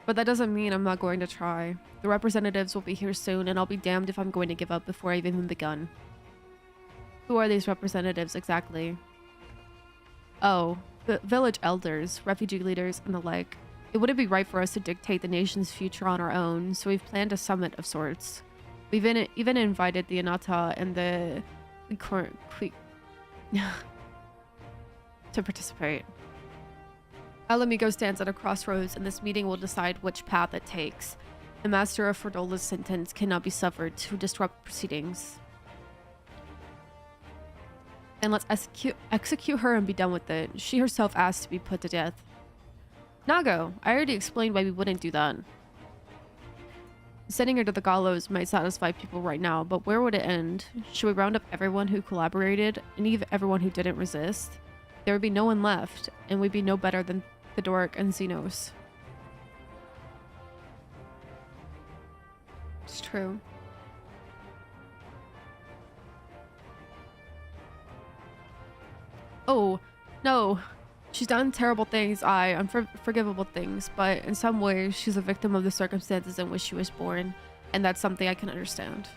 But that doesn't mean I'm not going to try. The representatives will be here soon, and I'll be damned if I'm going to give up before I've even begun. Who are these representatives exactly? Oh, the village elders, refugee leaders, and the like. It wouldn't be right for us to dictate the nation's future on our own, so we've planned a summit of sorts. We've even invited the Anata and the to participate. Alamigo stands at a crossroads, and this meeting will decide which path it takes. The master of Ferdola's sentence cannot be suffered to disrupt proceedings. And let's execute her and be done with it. She herself asked to be put to death. Nago, I already explained why we wouldn't do that. Sending her to the gallows might satisfy people right now, but where would it end? Should we round up everyone who collaborated and even everyone who didn't resist? There would be no one left, and we'd be no better than Theodoric and Xenos. It's true. Oh, no. She's done terrible things, unforgivable things, but in some ways, she's a victim of the circumstances in which she was born, and that's something I can understand.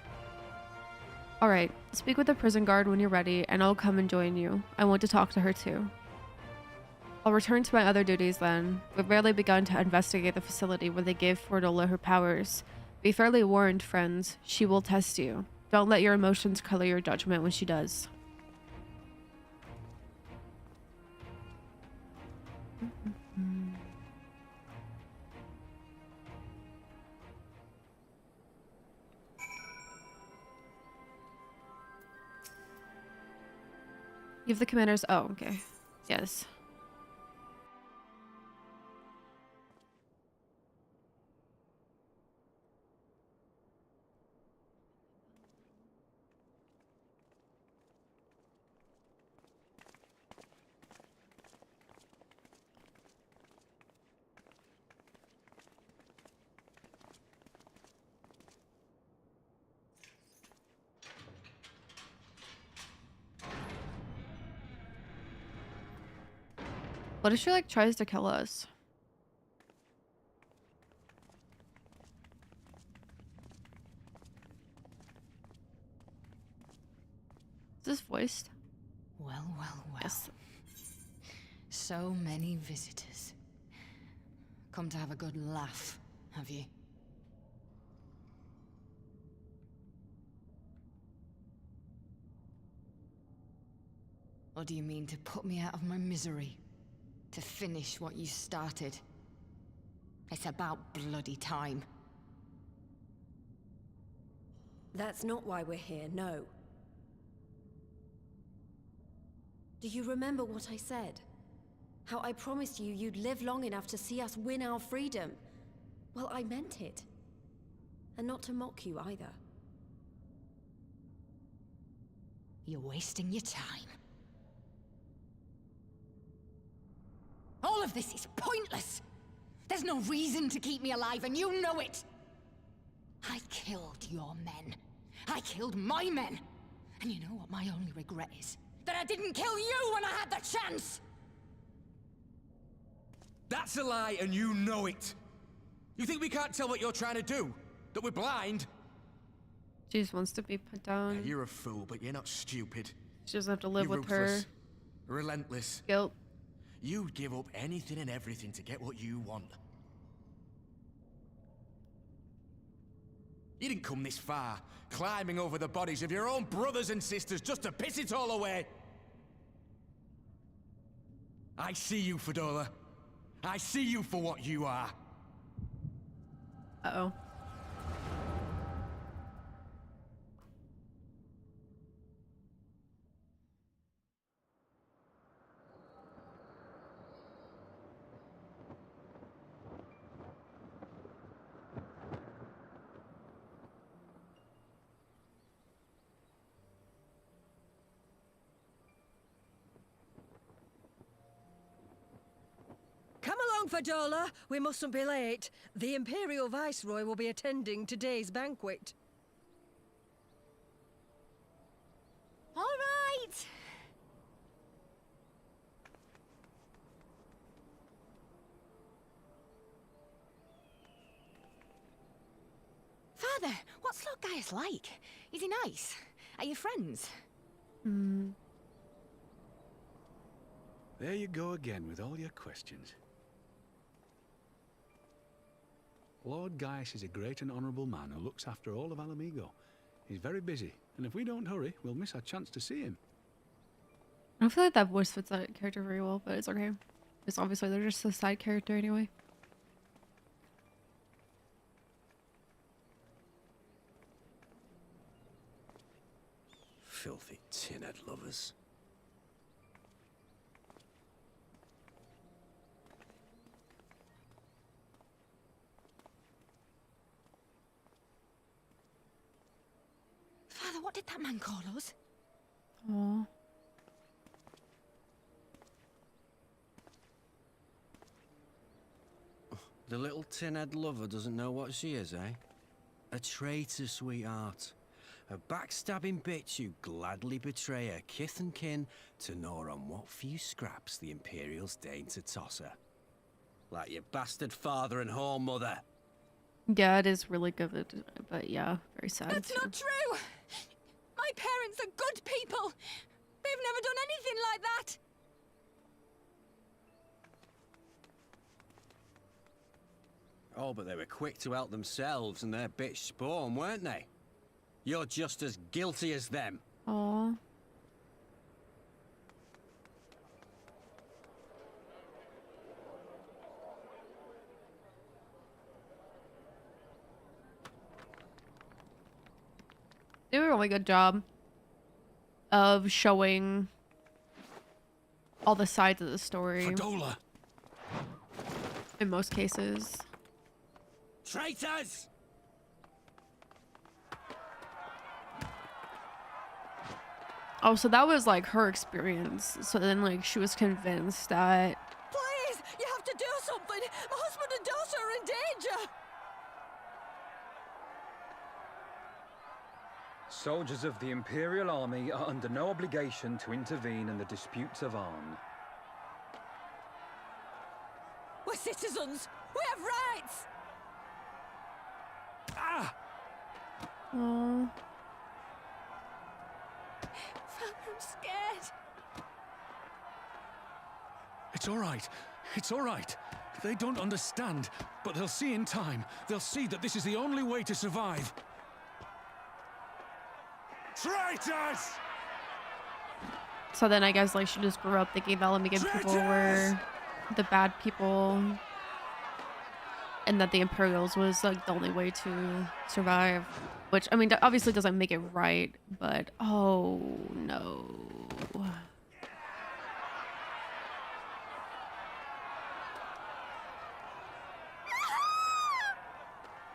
Alright, speak with the prison guard when you're ready, and I'll come and join you. I want to talk to her too. I'll return to my other duties then. We've barely begun to investigate the facility where they gave Ferdola her powers. Be fairly warned, friends. She will test you. Don't let your emotions color your judgment when she does. Give the commanders. Oh, okay. Yes. What if she like tries to kill us? Is this voiced? Well, well, well. Yes. So many visitors. Come to have a good laugh, have you? Or do you mean to put me out of my misery? To finish what you started? It's about bloody time. That's not why we're here, no. Do you remember what I said? How I promised you you'd live long enough to see us win our freedom? Well, I meant it. And not to mock you either. You're wasting your time. All of this is pointless! There's no reason to keep me alive, and you know it! I killed your men. I killed my men! And you know what my only regret is? That I didn't kill you when I had the chance! That's a lie, and you know it! You think we can't tell what you're trying to do? That we're blind? She just wants to be put down. Yeah, you're a fool, but you're not stupid. She doesn't have to live You're with her ruthless, relentless. guilt. You'd give up anything and everything to get what you want. You didn't come this far, climbing over the bodies of your own brothers and sisters just to piss it all away. I see you, Ferdola. I see you for what you are. Uh-oh. Fadola, we mustn't be late. The Imperial Viceroy will be attending today's banquet. All right. Father, what's Lord Gaius like? Is he nice? Are you friends? There you go again with all your questions. Lord Gaius is a great and honourable man who looks after all of Alamigo. He's very busy, and if we don't hurry, we'll miss our chance to see him. I don't feel like that voice fits that character very well, but it's okay. It's obviously they're just a side character anyway. Filthy tin-head lovers. Father, what did that man call us? Aww. The little tin-head lover doesn't know what she is, eh? A traitor, sweetheart. A backstabbing bitch who'd gladly betray her kith and kin to gnaw on what few scraps the Imperials deign to toss her. Like your bastard father and whore mother. Yeah, it is really good, but yeah, very sad. That's too. not true! My parents are good people! They've never done anything like that! Oh, but they were quick to help themselves and their bitch spawn, weren't they? You're just as guilty as them. Aww. They did a really good job of showing all the sides of the story. Fadola. In most cases. Traitors! Oh, so that was like her experience. So then like she was convinced that Please, you have to do something. My husband and daughter are in danger. Soldiers of the Imperial Army are under no obligation to intervene in the disputes of Arn. We're citizens. We have rights. Ah! oh, Father, I'm scared. It's all right. It's all right. They don't understand, but they'll see in time. They'll see that this is the only way to survive. Traitors! so then I guess like she just grew up thinking that Lamigan people were the bad people. And that the Imperials was like the only way to survive. Which, I mean, that obviously doesn't make it right, but oh no.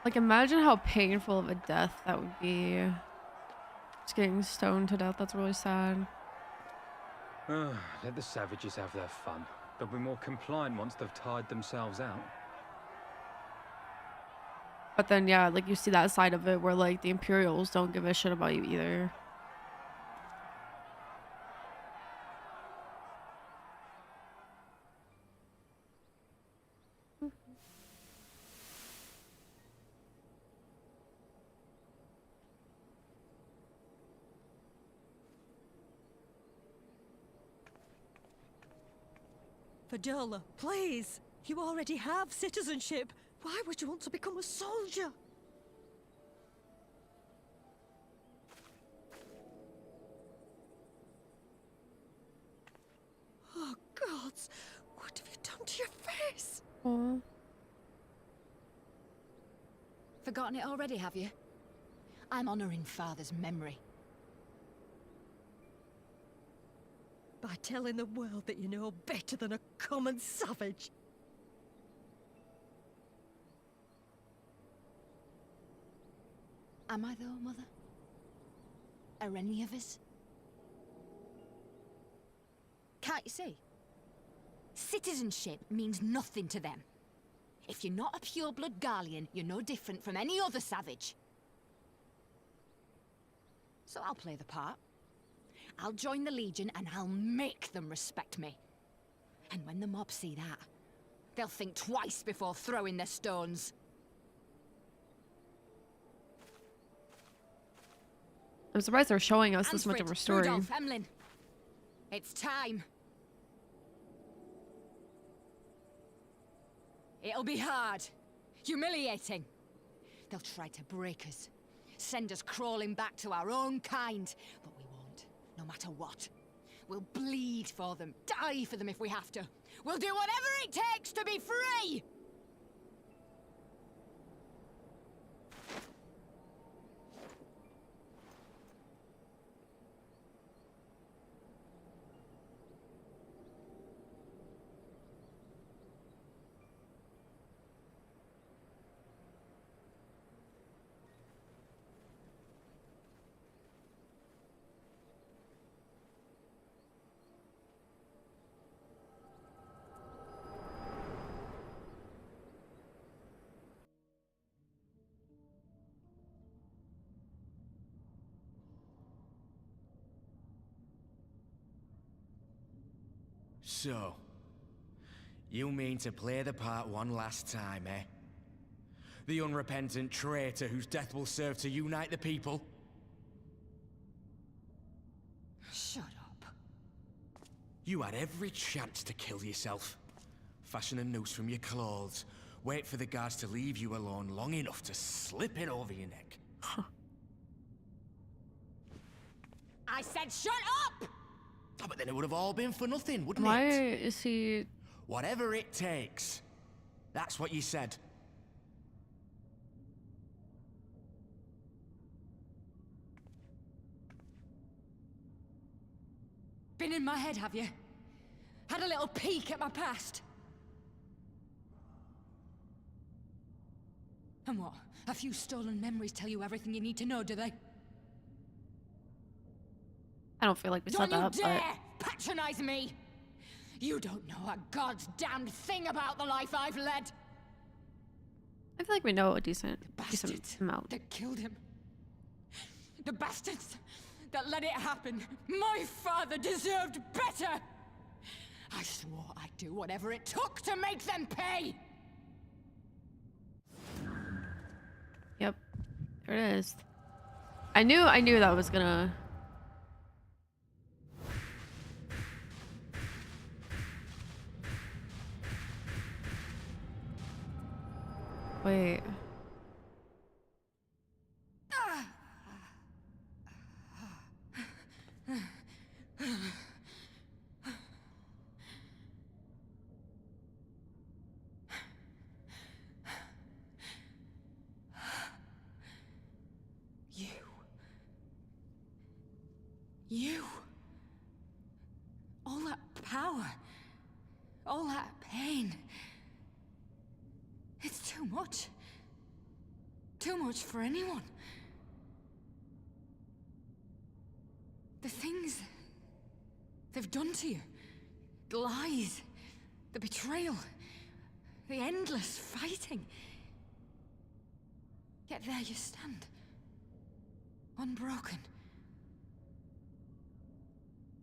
Like, imagine how painful of a death that would be. Just getting stoned to death, that's really sad. Let the savages have their fun. They'll be more compliant once they've tired themselves out. But then, yeah, like you see that side of it where like the Imperials don't give a shit about you either. Fadola, please. You already have citizenship. Why would you want to become a soldier? Oh, gods. What have you done to your face? Aww. Forgotten it already, have you? I'm honoring Father's memory. By telling the world that you know better than a common savage. Am I though, Mother? Are any of us? Can't you see? Citizenship means nothing to them. If you're not a pure-blood Garlean, you're no different from any other savage. So I'll play the part. I'll join the Legion and I'll make them respect me. And when the mob see that, they'll think twice before throwing their stones. I'm surprised they're showing us this much of a story. Rudolph, Emlyn. It's time. It'll be hard. Humiliating. They'll try to break us. Send us crawling back to our own kind. But we won't, no matter what. We'll bleed for them, die for them if we have to. We'll do whatever it takes to be free! So, you mean to play the part one last time, eh? The unrepentant traitor whose death will serve to unite the people? Shut up. You had every chance to kill yourself. Fashion a noose from your clothes. Wait for the guards to leave you alone long enough to slip it over your neck. I said shut up! Oh, but then it would have all been for nothing, wouldn't Why it? is he... Whatever it takes. That's what you said. Been in my head, have you? Had a little peek at my past? And what? A few stolen memories tell you everything you need to know, do they? I don't feel like we said that, Don't you dare patronize me! You don't know a god's damned thing about the life I've led! I feel like we know a decent amount. That killed him. The bastards that let it happen. My father deserved better! I swore I'd do whatever it took to make them pay! Yep. There it is. I knew that was gonna... Wait. You. All that power. All that pain. It's too much. Too much for anyone. The things they've done to you. The lies. The betrayal. The endless fighting. Yet there you stand. Unbroken.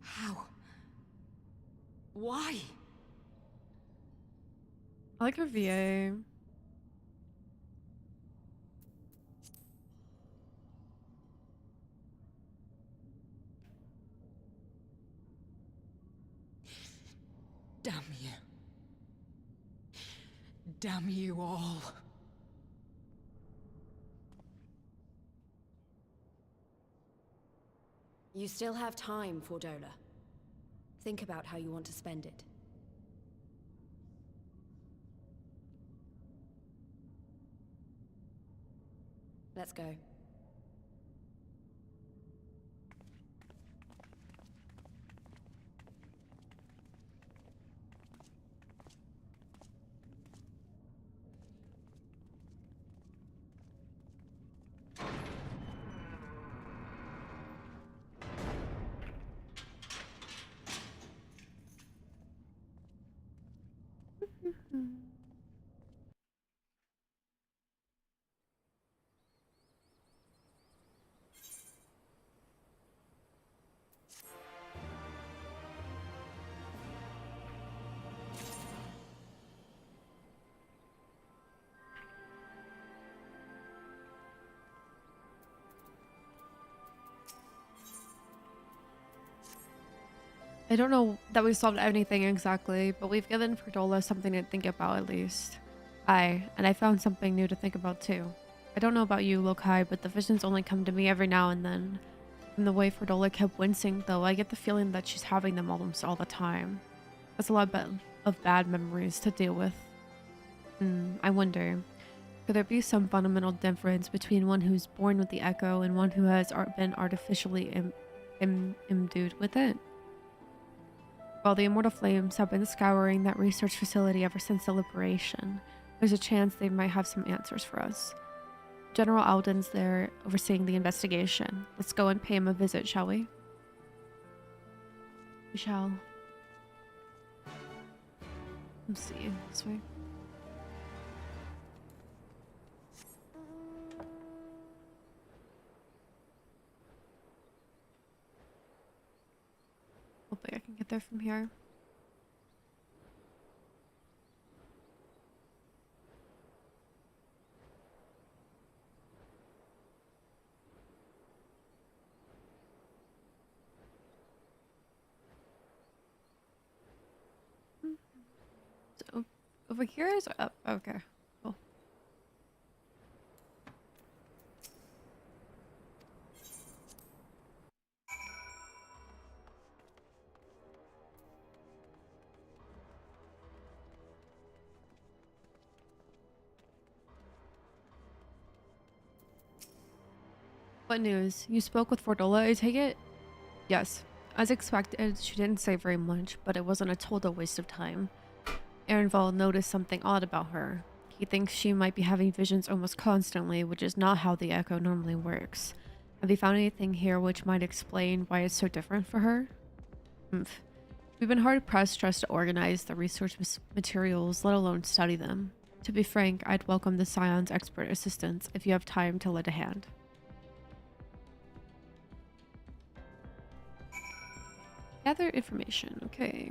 How? Why? I like her VA. Damn you. Damn you all. You still have time, Fordola. Think about how you want to spend it. Let's go. I don't know that we solved anything exactly, but we've given Perdola something to think about at least. And I found something new to think about too. I don't know about you, Lokai, but the visions only come to me every now and then. From the way Perdola kept wincing, though, I get the feeling that she's having them almost all the time. That's a lot of bad memories to deal with. I wonder, could there be some fundamental difference between one who's born with the echo and one who has been artificially imbued with it? While the Immortal Flames have been scouring that research facility ever since the liberation, there's a chance they might have some answers for us. General Alden's there overseeing the investigation. Let's go and pay him a visit, shall we? We shall. Let's see, this way. Hopefully I can get there from here. So, over here is up. Okay, cool. What news? You spoke with Fordola, I take it? Yes. As expected, she didn't say very much, but it wasn't a total waste of time. Ehrenwald noticed something odd about her. He thinks she might be having visions almost constantly, which is not how the Echo normally works. Have you found anything here which might explain why it's so different for her? We've been hard-pressed just to organize the research materials, let alone study them. To be frank, I'd welcome the Scion's expert assistance if you have time to lend a hand. Gather information, okay.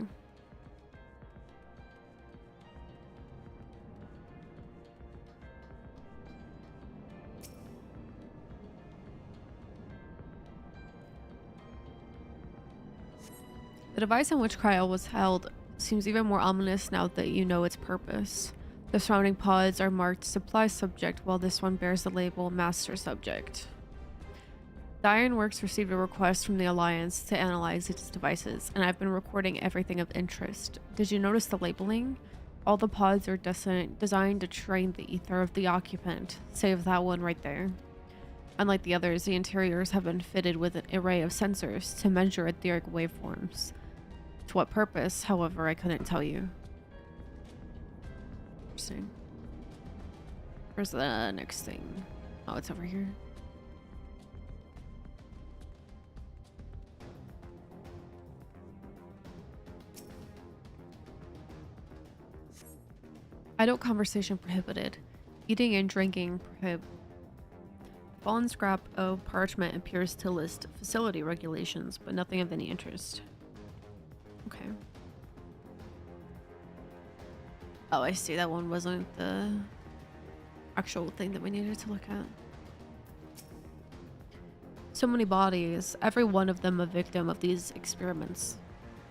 The device on which Cryo was held seems even more ominous now that you know its purpose. The surrounding pods are marked supply subject, while this one bears the label master subject. The Ironworks received a request from the Alliance to analyze its devices, and I've been recording everything of interest. Did you notice the labeling? All the pods are designed to train the ether of the occupant, save that one right there. Unlike the others, the interiors have been fitted with an array of sensors to measure etheric waveforms. To what purpose, however, I couldn't tell you. Interesting. Where's the next thing? Oh, it's over here. Adult conversation prohibited. Eating and drinking prohibited. Fallen scrap of parchment appears to list facility regulations, but nothing of any interest. Okay. Oh, I see. That one wasn't the actual thing that we needed to look at. So many bodies, every one of them a victim of these experiments.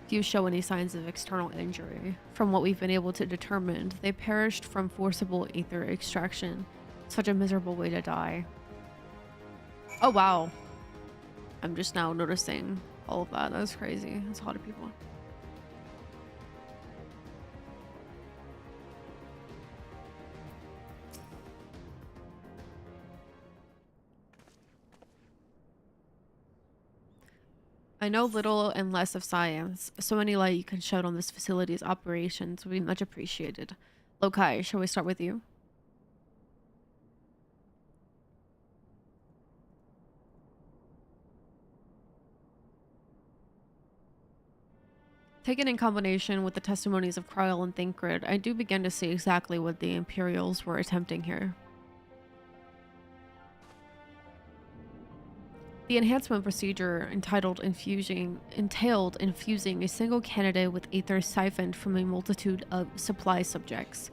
Few show any signs of external injury. From what we've been able to determine, they perished from forcible ether extraction. Such a miserable way to die. Oh wow. I'm just now noticing all of that. That's crazy. That's a lot of people. I know little and less of science, so any light you can shed on this facility's operations would be much appreciated. Lokai, shall we start with you? Taken in combination with the testimonies of Kryl and Thancred, I do begin to see exactly what the Imperials were attempting here. The enhancement procedure entailed infusing a single candidate with ether siphoned from a multitude of supply subjects.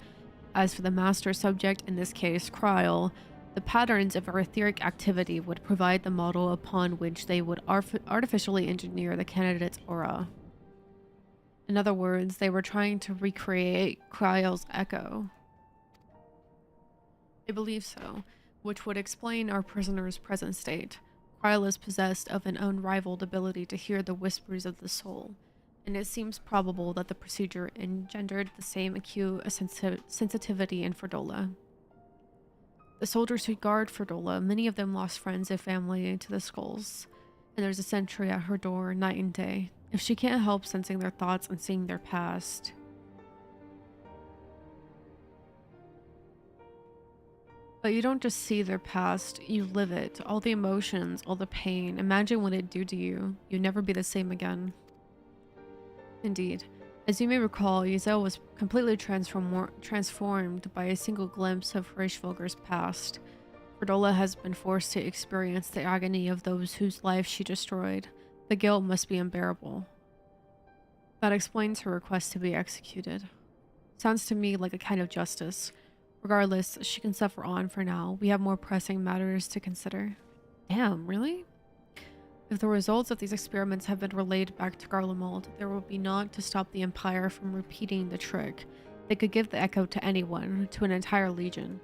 As for the master subject, in this case, Kryl, the patterns of her etheric activity would provide the model upon which they would artificially engineer the candidate's aura. In other words, they were trying to recreate Kryle's echo. I believe so, which would explain our prisoner's present state. Kryle is possessed of an unrivaled ability to hear the whispers of the soul, and it seems probable that the procedure engendered the same acute sensitivity in Ferdola. The soldiers who guard Ferdola, many of them lost friends and family to the skulls, and there's a sentry at her door night and day. If she can't help sensing their thoughts and seeing their past... But you don't just see their past, you live it. All the emotions, all the pain. Imagine what it'd do to you. You'd never be the same again. Indeed. As you may recall, Giselle was completely transformed by a single glimpse of Hirschvogler's past. Ferdola has been forced to experience the agony of those whose lives she destroyed. The guilt must be unbearable. That explains her request to be executed. Sounds to me like a kind of justice. Regardless, she can suffer on for now. We have more pressing matters to consider. Damn, really? If the results of these experiments have been relayed back to Garlemald, there will be naught to stop the Empire from repeating the trick. They could give the echo to anyone, to an entire legion.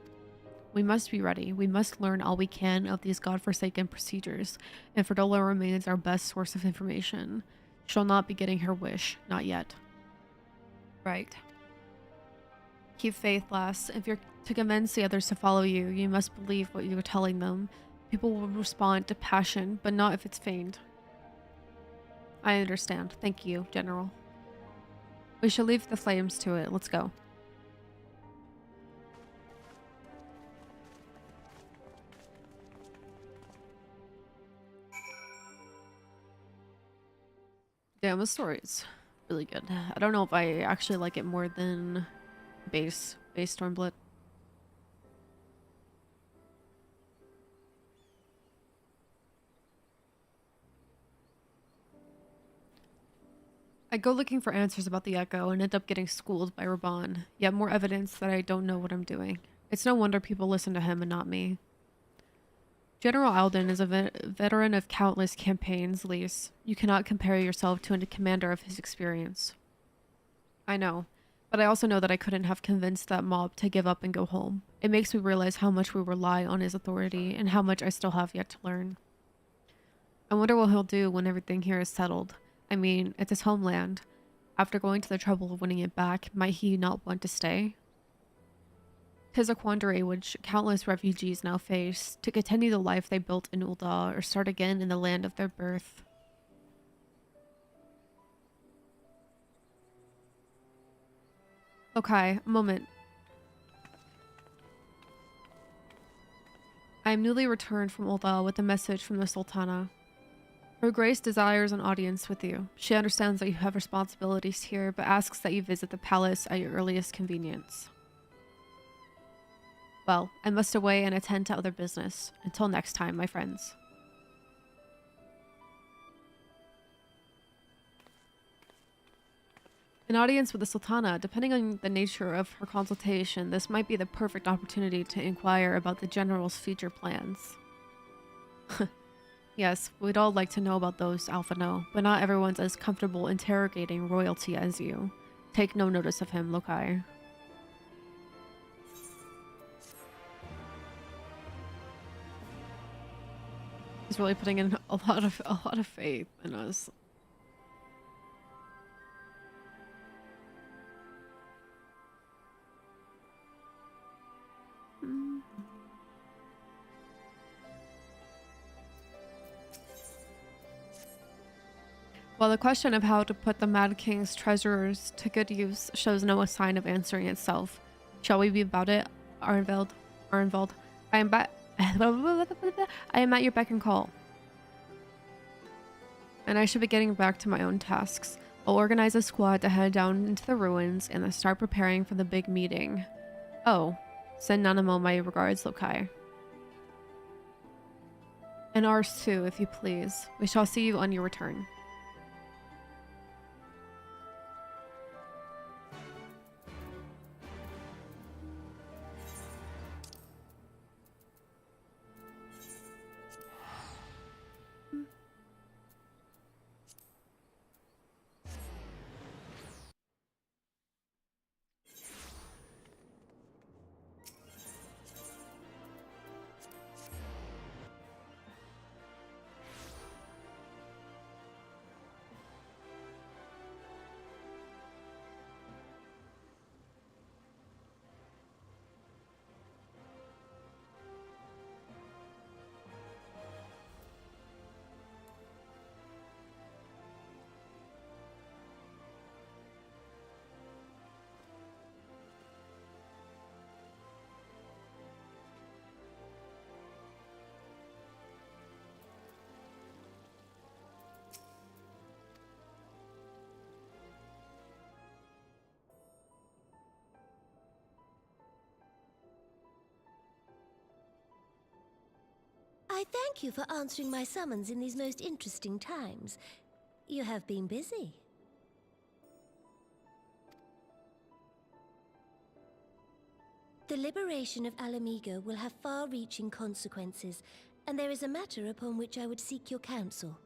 We must be ready. We must learn all we can of these godforsaken procedures, and Ferdola remains our best source of information. She'll not be getting her wish, not yet. Right. Keep faith, lass. If you're to convince the others to follow you, you must believe what you're telling them. People will respond to passion, but not if it's feigned. I understand. Thank you, General. We shall leave the flames to it. Let's go. Damn, the story's really good. I don't know if I actually like it more than base stormblood. I go looking for answers about the Echo and end up getting schooled by Raban, yet more evidence that I don't know what I'm doing. It's no wonder people listen to him and not me. General Alden is a veteran of countless campaigns, Lise. You cannot compare yourself to a commander of his experience. I know, but I also know that I couldn't have convinced that mob to give up and go home. It makes me realize how much we rely on his authority and how much I still have yet to learn. I wonder what he'll do when everything here is settled. I mean, it's his homeland. After going to the trouble of winning it back, might he not want to stay? 'Tis a quandary which countless refugees now face, to continue the life they built in Ul'dah or start again in the land of their birth. Okay, a moment. I am newly returned from Ul'dah with a message from the Sultana. Her Grace desires an audience with you. She understands that you have responsibilities here, but asks that you visit the palace at your earliest convenience. Well, I must away and attend to other business. Until next time, my friends. An audience with the Sultana. Depending on the nature of her consultation, this might be the perfect opportunity to inquire about the General's future plans. Yes, we'd all like to know about those, Alpha No, but not everyone's as comfortable interrogating royalty as you. Take no notice of him, Lokai. He's really putting in a lot of faith in us. While the question of how to put the Mad King's treasures to good use shows no sign of answering itself. Shall we be about it, Arnveld? I am at your beck and call. And I should be getting back to my own tasks. I'll organize a squad to head down into the ruins and then start preparing for the big meeting. Oh, send Nanamo my regards, Lokai. And ours too, if you please. We shall see you on your return. I thank you for answering my summons in these most interesting times. You have been busy. The liberation of Alamigo will have far-reaching consequences, and there is a matter upon which I would seek your counsel.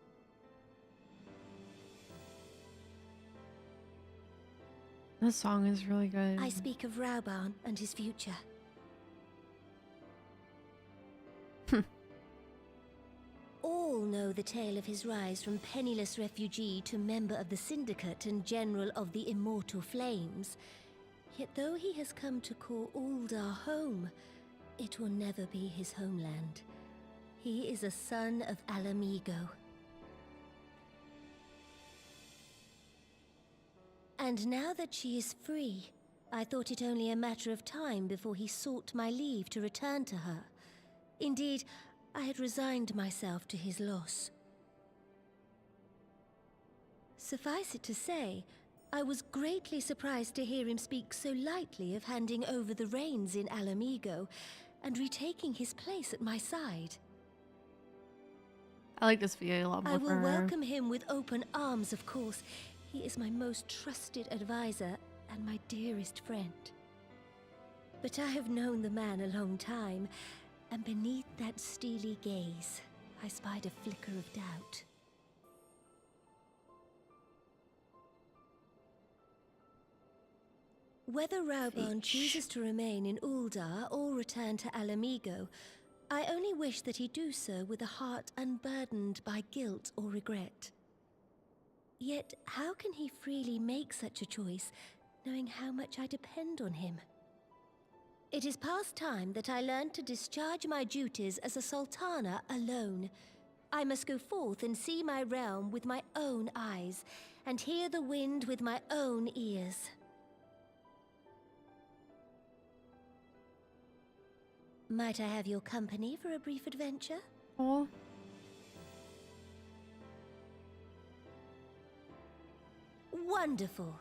This song is really good. I speak of Rauban and his future. All know the tale of his rise from penniless refugee to member of the Syndicate and General of the Immortal Flames. Yet though he has come to call Uldar home, it will never be his homeland. He is a son of Alamigo. And now that she is free, I thought it only a matter of time before he sought my leave to return to her. Indeed, I had resigned myself to his loss. Suffice it to say, I was greatly surprised to hear him speak so lightly of handing over the reins in Alamigo and retaking his place at my side. I like this VA a lot more. I will welcome him with open arms, of course. He is my most trusted advisor and my dearest friend. But I have known the man a long time, and beneath that steely gaze, I spied a flicker of doubt. Whether Rauban chooses to remain in Uldar or return to Alamigo, I only wish that he do so with a heart unburdened by guilt or regret. Yet, how can he freely make such a choice, knowing how much I depend on him? It is past time that I learned to discharge my duties as a sultana alone. I must go forth and see my realm with my own eyes, and hear the wind with my own ears. Might I have your company for a brief adventure? Oh. Wonderful.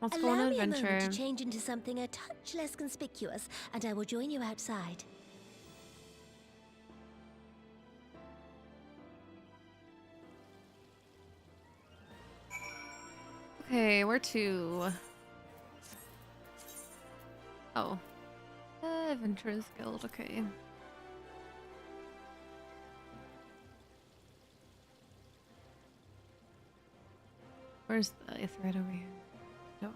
Let's go on Allow an me a adventure. moment to change into something a touch less conspicuous, and I will join you outside. Okay, where to? Oh. Adventurers Guild, okay. Where's the thread over here? No.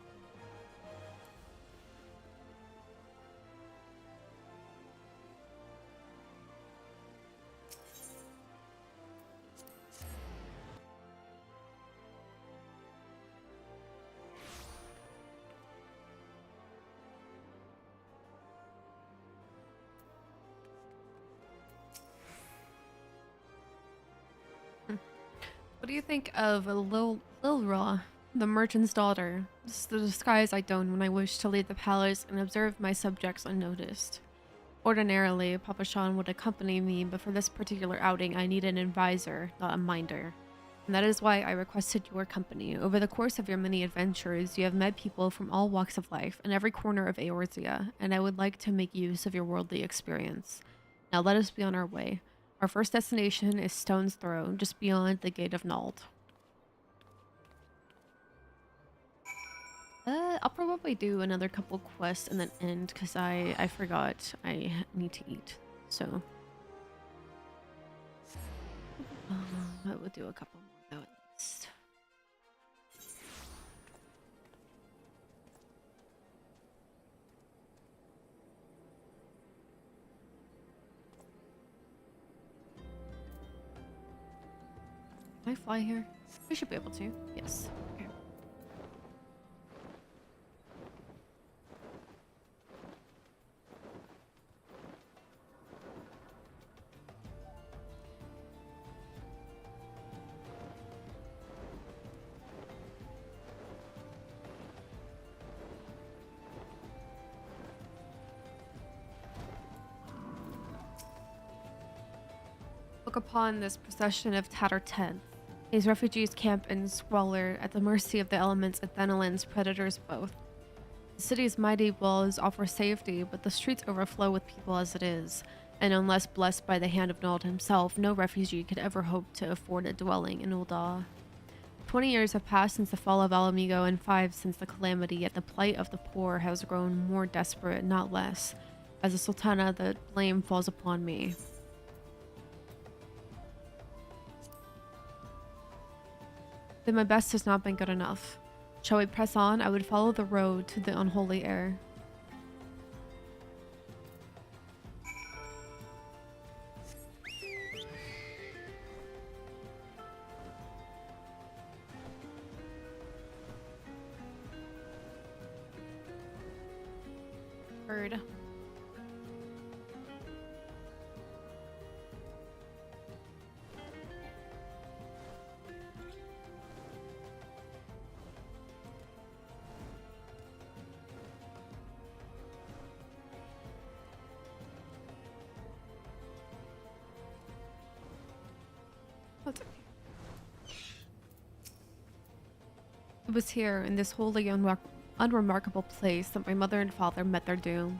What do you think of Lilra, the merchant's daughter? This is the disguise I don when I wish to leave the palace and observe my subjects unnoticed. Ordinarily, Papa Sean would accompany me, but for this particular outing I need an advisor, not a minder. And that is why I requested your company. Over the course of your many adventures, you have met people from all walks of life in every corner of Eorzea, and I would like to make use of your worldly experience. Now let us be on our way. Our first destination is Stone's Throw, just beyond the Gate of Nald. I'll probably do another couple quests and then end, because I forgot I need to eat, so... I will do a couple more though at least. Can I fly here? I should be able to. Yes. Okay. Look upon this procession of tattered tents. These refugees camp in squalor at the mercy of the elements and Thennalin's predators both. The city's mighty walls offer safety, but the streets overflow with people as it is. and unless blessed by the hand of Nald himself, no refugee could ever hope to afford a dwelling in Ul'dah. 20 years have passed since the fall of Alamigo, and 5 since the calamity, yet the plight of the poor has grown more desperate, not less. As a sultana, the blame falls upon me. Then my best has not been good enough. Shall we press on? I would follow the road to the unholy air. Bird. It was here, in this wholly unremarkable place, that my mother and father met their doom.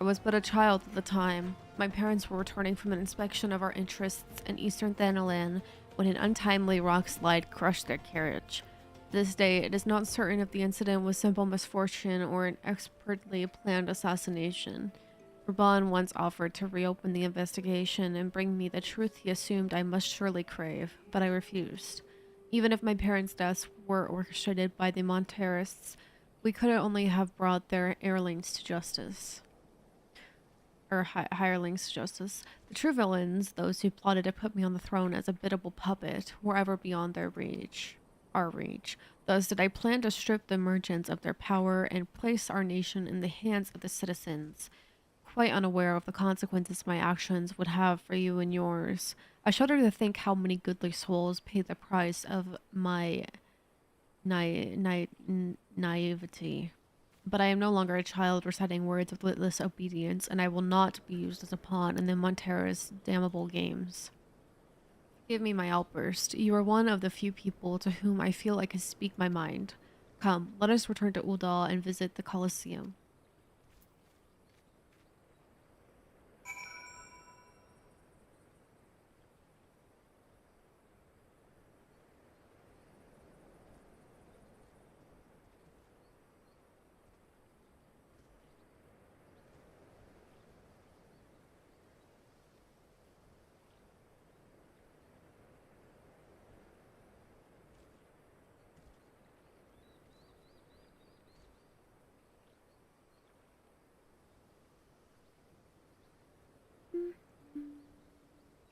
I was but a child at the time. My parents were returning from an inspection of our interests in eastern Thanalan when an untimely rock slide crushed their carriage. To this day, it is not certain if the incident was simple misfortune or an expertly planned assassination. Raban once offered to reopen the investigation and bring me the truth he assumed I must surely crave, but I refused. Even if my parents' deaths were orchestrated by the Monterists, we could only have brought their hirelings to justice. The true villains, those who plotted to put me on the throne as a biddable puppet, were ever beyond our reach. Thus did I plan to strip the merchants of their power and place our nation in the hands of the citizens. Quite unaware of the consequences my actions would have for you and yours, I shudder to think how many goodly souls paid the price of my naivety. But I am no longer a child reciting words of witless obedience, and I will not be used as a pawn in the Montera's damnable games. Give me my outburst. You are one of the few people to whom I feel I can speak my mind. Come, let us return to Ul'dah and visit the Colosseum.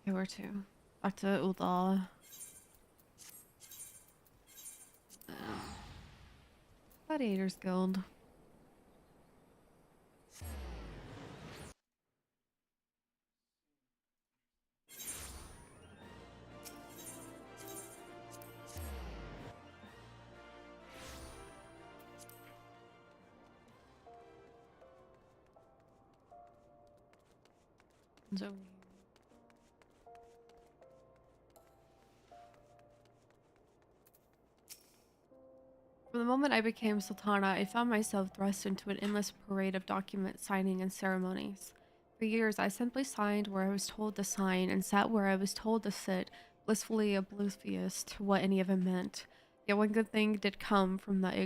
Okay, where to? Back to Ul'dah. Gladiators Guild. So from the moment I became Sultana, I found myself thrust into an endless parade of document signing and ceremonies. For years, I simply signed where I was told to sign and sat where I was told to sit, blissfully oblivious to what any of it meant. Yet one good thing did come from that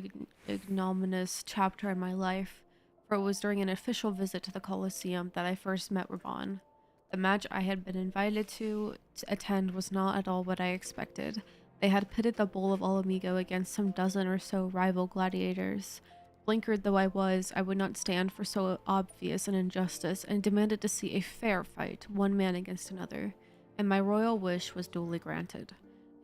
ignominious chapter in my life, for it was during an official visit to the Colosseum that I first met Raban. The match I had been invited to attend was not at all what I expected. They had pitted the Bull of Alamigo against some dozen or so rival gladiators. Blinkered though I was, I would not stand for so obvious an injustice and demanded to see a fair fight, one man against another, and my royal wish was duly granted.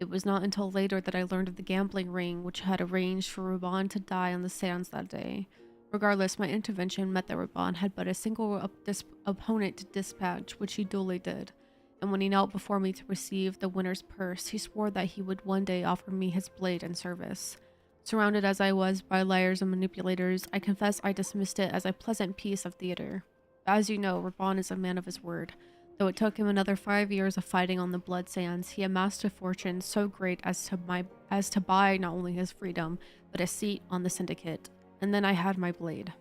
It was not until later that I learned of the gambling ring which had arranged for Raban to die on the sands that day. Regardless, my intervention meant that Raban had but a single opponent to dispatch, which he duly did. And when he knelt before me to receive the winner's purse, he swore that he would one day offer me his blade in service. Surrounded as I was by liars and manipulators, I confess I dismissed it as a pleasant piece of theater. As you know, Raban is a man of his word. Though it took him another 5 years of fighting on the blood sands, he amassed a fortune so great as to buy not only his freedom, but a seat on the syndicate. And then I had my blade.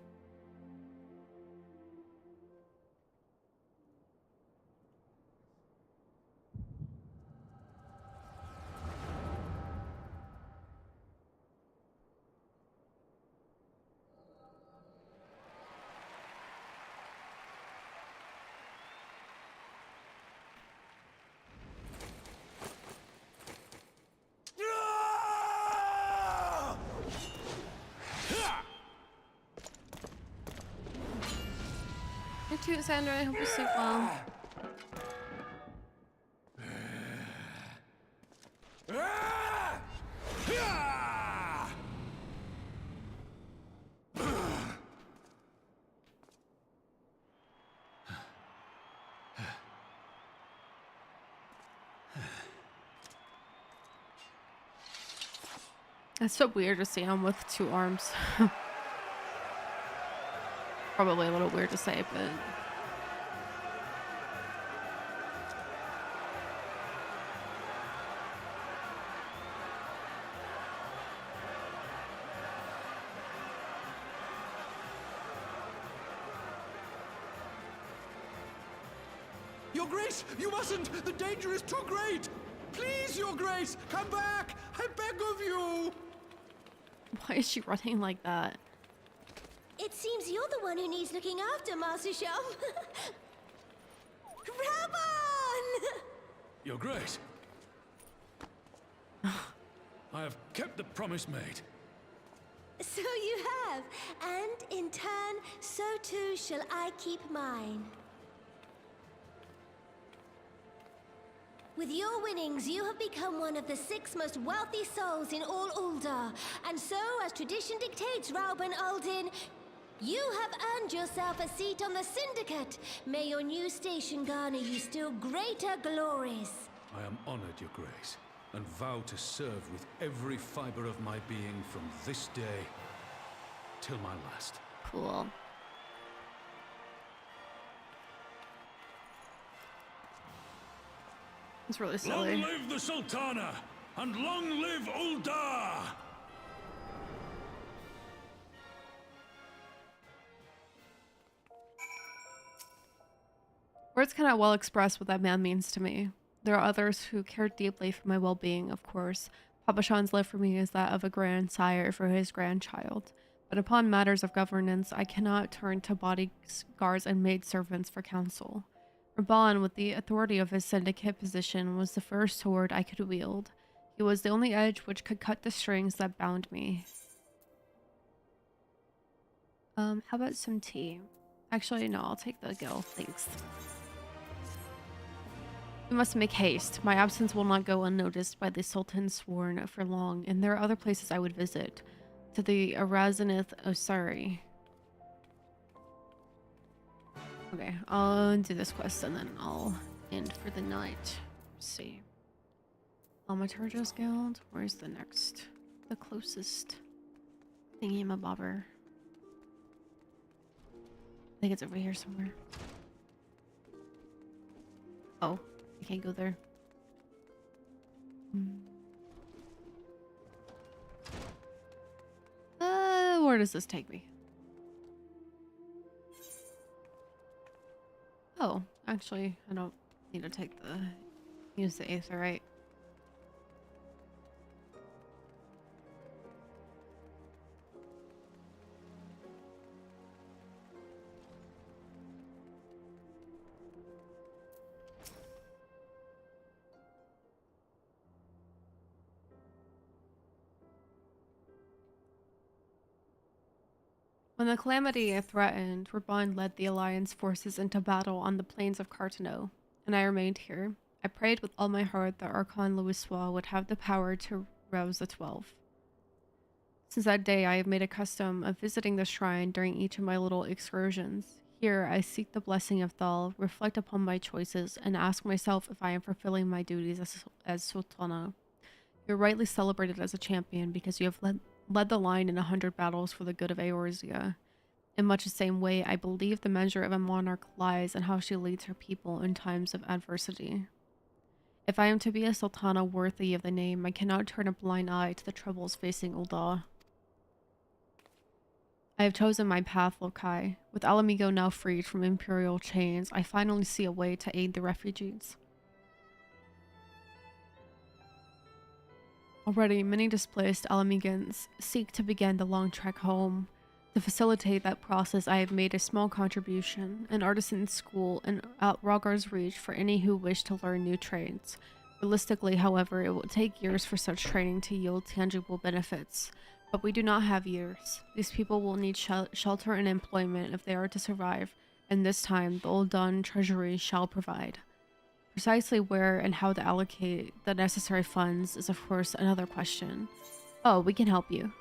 toot, Sandra. I hope you sleep well. It's so weird to see him with 2 arms. Probably a little weird to say, but... Your Grace, you mustn't! The danger is too great! Please, Your Grace, come back! I beg of you! Why is she running like that? It seems you're the one who needs looking after, Master Sham. Rabban! Your Grace. I have kept the promise made. So you have, and in turn, so too shall I keep mine. With your winnings, you have become one of the 6 most wealthy souls in all Ul'dah. And so, as tradition dictates, Rauben Aldin, you have earned yourself a seat on the Syndicate. May your new station garner you still greater glories. I am honored, Your Grace, and vow to serve with every fiber of my being from this day till my last. Cool. It's really silly. Long live the Sultana, and long live Ul'dah! Words cannot well express what that man means to me. There are others who care deeply for my well-being, of course. Papa Shan's love for me is that of a grandsire for his grandchild. But upon matters of governance, I cannot turn to bodyguards and maidservants for counsel. Rabban, with the authority of his syndicate position, was the first sword I could wield. He was the only edge which could cut the strings that bound me. How about some tea? Actually, no, I'll take the gill, thanks. We must make haste. My absence will not go unnoticed by the Sultan sworn for long, and there are other places I would visit. To the Arazanith Osari. Okay, I'll do this quest and then I'll end for the night. Let's see. Thaumaturgo's Guild. Where's the next? The closest thingy-mabobber. I think it's over here somewhere. Oh, I can't go there. Where does this take me? Oh, actually, I don't need to use the aetherite. When the calamity threatened, Rabban led the Alliance forces into battle on the plains of Cartano, and I remained here. I prayed with all my heart that Archon Louisoix would have the power to rouse the 12. Since that day, I have made a custom of visiting the shrine during each of my little excursions. Here, I seek the blessing of Thal, reflect upon my choices, and ask myself if I am fulfilling my duties as Sultana. You're rightly celebrated as a champion because you have led the line in 100 battles for the good of Eorzea. In much the same way, I believe the measure of a monarch lies in how she leads her people in times of adversity. If I am to be a sultana worthy of the name, I cannot turn a blind eye to the troubles facing Ul'dah. I have chosen my path, Lokai. With Alamigo now freed from imperial chains, I finally see a way to aid the refugees. Already, many displaced Alamigans seek to begin the long trek home. To facilitate that process, I have made a small contribution, an artisan school out Rogar's reach for any who wish to learn new trades. Realistically, however, it will take years for such training to yield tangible benefits. But we do not have years. These people will need shelter and employment if they are to survive, and this time the Ul'dan treasury shall provide. Precisely where and how to allocate the necessary funds is of course another question. Oh, we can help you.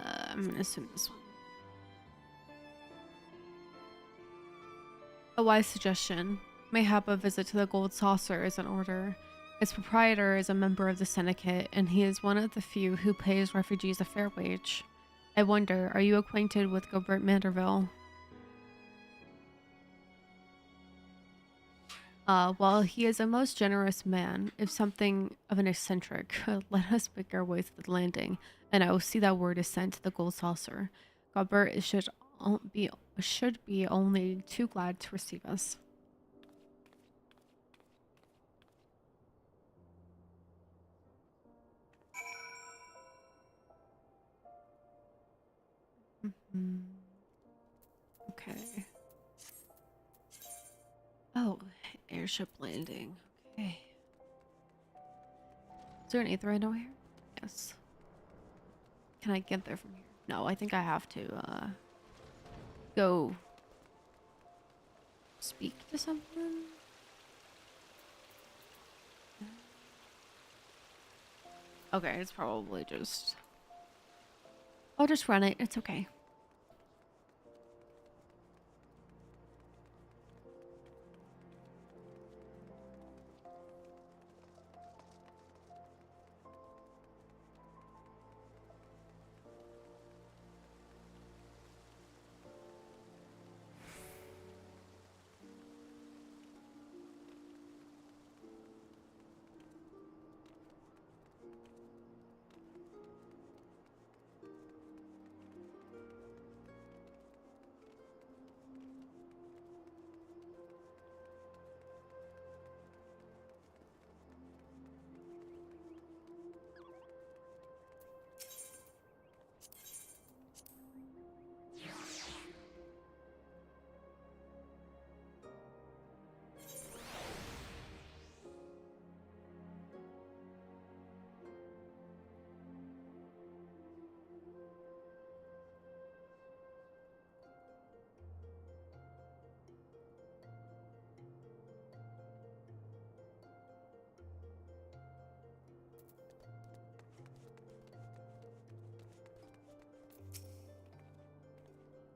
I'm gonna assume this one. A wise suggestion. Mayhap a visit to the Gold Saucer is in order. Its proprietor is a member of the syndicate, and he is one of the few who pays refugees a fair wage. I wonder, are you acquainted with Gilbert Manderville? Well, he is a most generous man, if something of an eccentric. Let us make our way to the landing, and I will see that word is sent to the Gold Saucer. Gilbert should be only too glad to receive us. Okay. Oh, airship landing. Okay. Is there an aether right over here? Yes. Can I get there from here? No, I think I have to go speak to someone. Okay, it's probably just... I'll just run it. It's okay.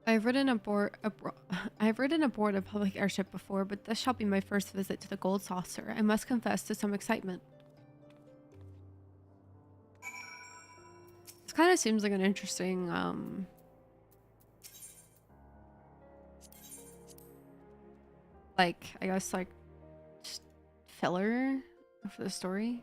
I've ridden aboard a public airship before, but this shall be my first visit to the Gold Saucer. I must confess to some excitement. This kind of seems like an interesting, like, I guess, like, just filler for the story.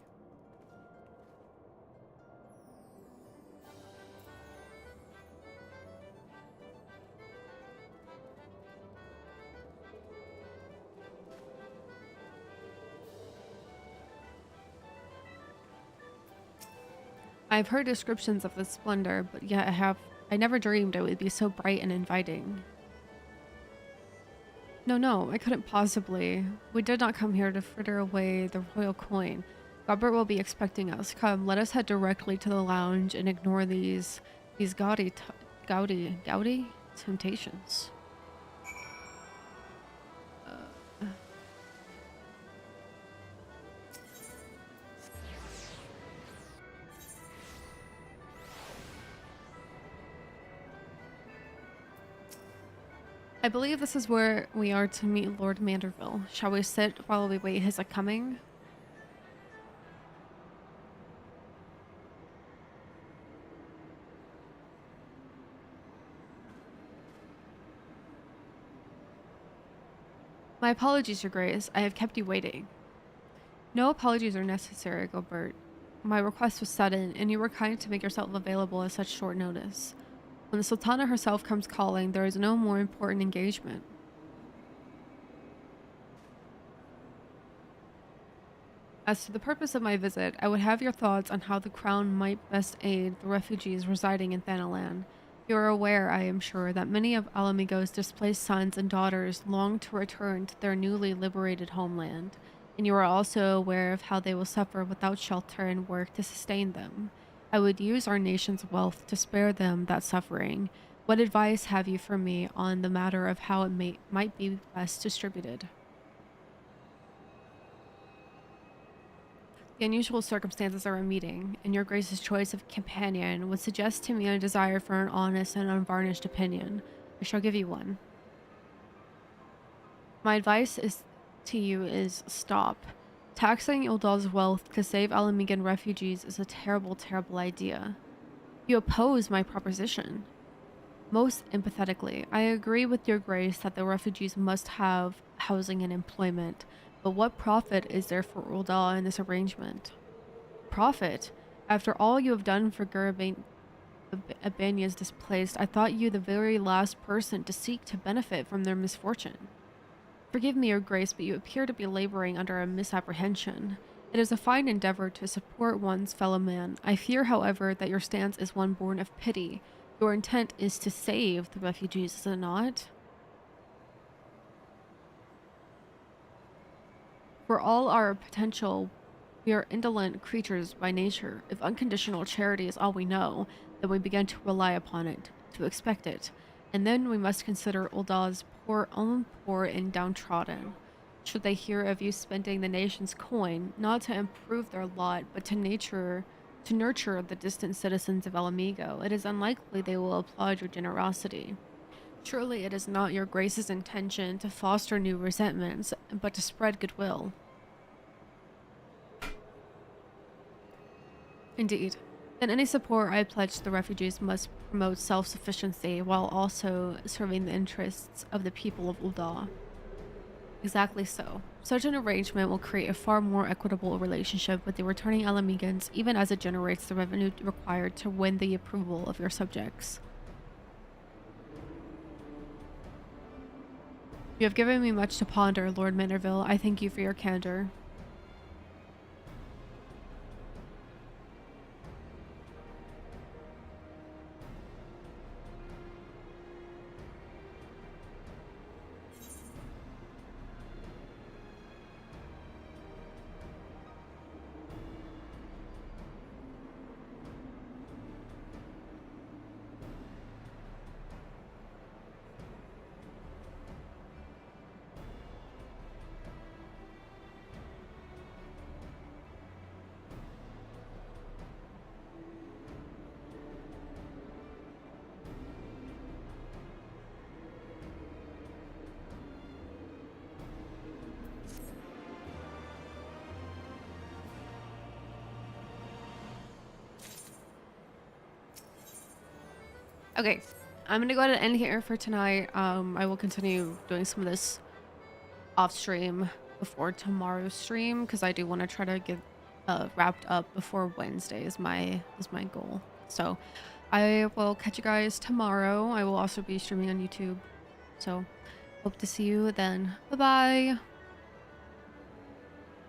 I've heard descriptions of its splendor, but yet I never dreamed it would be so bright and inviting. No, I couldn't possibly. We did not come here to fritter away the royal coin. Gilbert will be expecting us. Come, let us head directly to the lounge and ignore these gaudy temptations. I believe this is where we are to meet Lord Manderville. Shall we sit while we wait his coming? My apologies, Your Grace. I have kept you waiting. No apologies are necessary, Gilbert. My request was sudden, and you were kind to make yourself available at such short notice. When the Sultana herself comes calling, there is no more important engagement. As to the purpose of my visit, I would have your thoughts on how the Crown might best aid the refugees residing in Thanalan. You are aware, I am sure, that many of Alamigo's displaced sons and daughters long to return to their newly liberated homeland, and you are also aware of how they will suffer without shelter and work to sustain them. I would use our nation's wealth to spare them that suffering. What advice have you for me on the matter of how it might be best distributed? The unusual circumstances of our meeting, and your Grace's choice of companion, would suggest to me a desire for an honest and unvarnished opinion. I shall give you one. My advice to you is stop. Taxing Ildal's wealth to save Alamegan refugees is a terrible, terrible idea. You oppose my proposition. Most empathetically, I agree with your Grace that the refugees must have housing and employment, but what profit is there for Uldal in this arrangement? Profit? After all you have done for Albania's displaced, I thought you the very last person to seek to benefit from their misfortune. Forgive me, your Grace, but you appear to be laboring under a misapprehension. It is a fine endeavor to support one's fellow man. I fear, however, that your stance is one born of pity. Your intent is to save the refugees, is it not? For all our potential, we are indolent creatures by nature. If unconditional charity is all we know, then we begin to rely upon it, to expect it. And then we must consider Uldal's poor and downtrodden. Should they hear of you spending the nation's coin, not to improve their lot, but to nurture the distant citizens of Alamigo, it is unlikely they will applaud your generosity. Surely it is not your Grace's intention to foster new resentments, but to spread goodwill. Indeed. Then any support I pledge to the refugees must promote self-sufficiency while also serving the interests of the people of Uldal. Exactly so. Such an arrangement will create a far more equitable relationship with the returning Alamegans, even as it generates the revenue required to win the approval of your subjects. You have given me much to ponder, Lord Manorville. I thank you for your candor. Okay, I'm gonna go ahead and end here for tonight. I will continue doing some of this off stream before tomorrow's stream because I do want to try to get wrapped up before Wednesday is my goal. So I will catch you guys tomorrow. I will also be streaming on YouTube. So hope to see you then. Bye bye.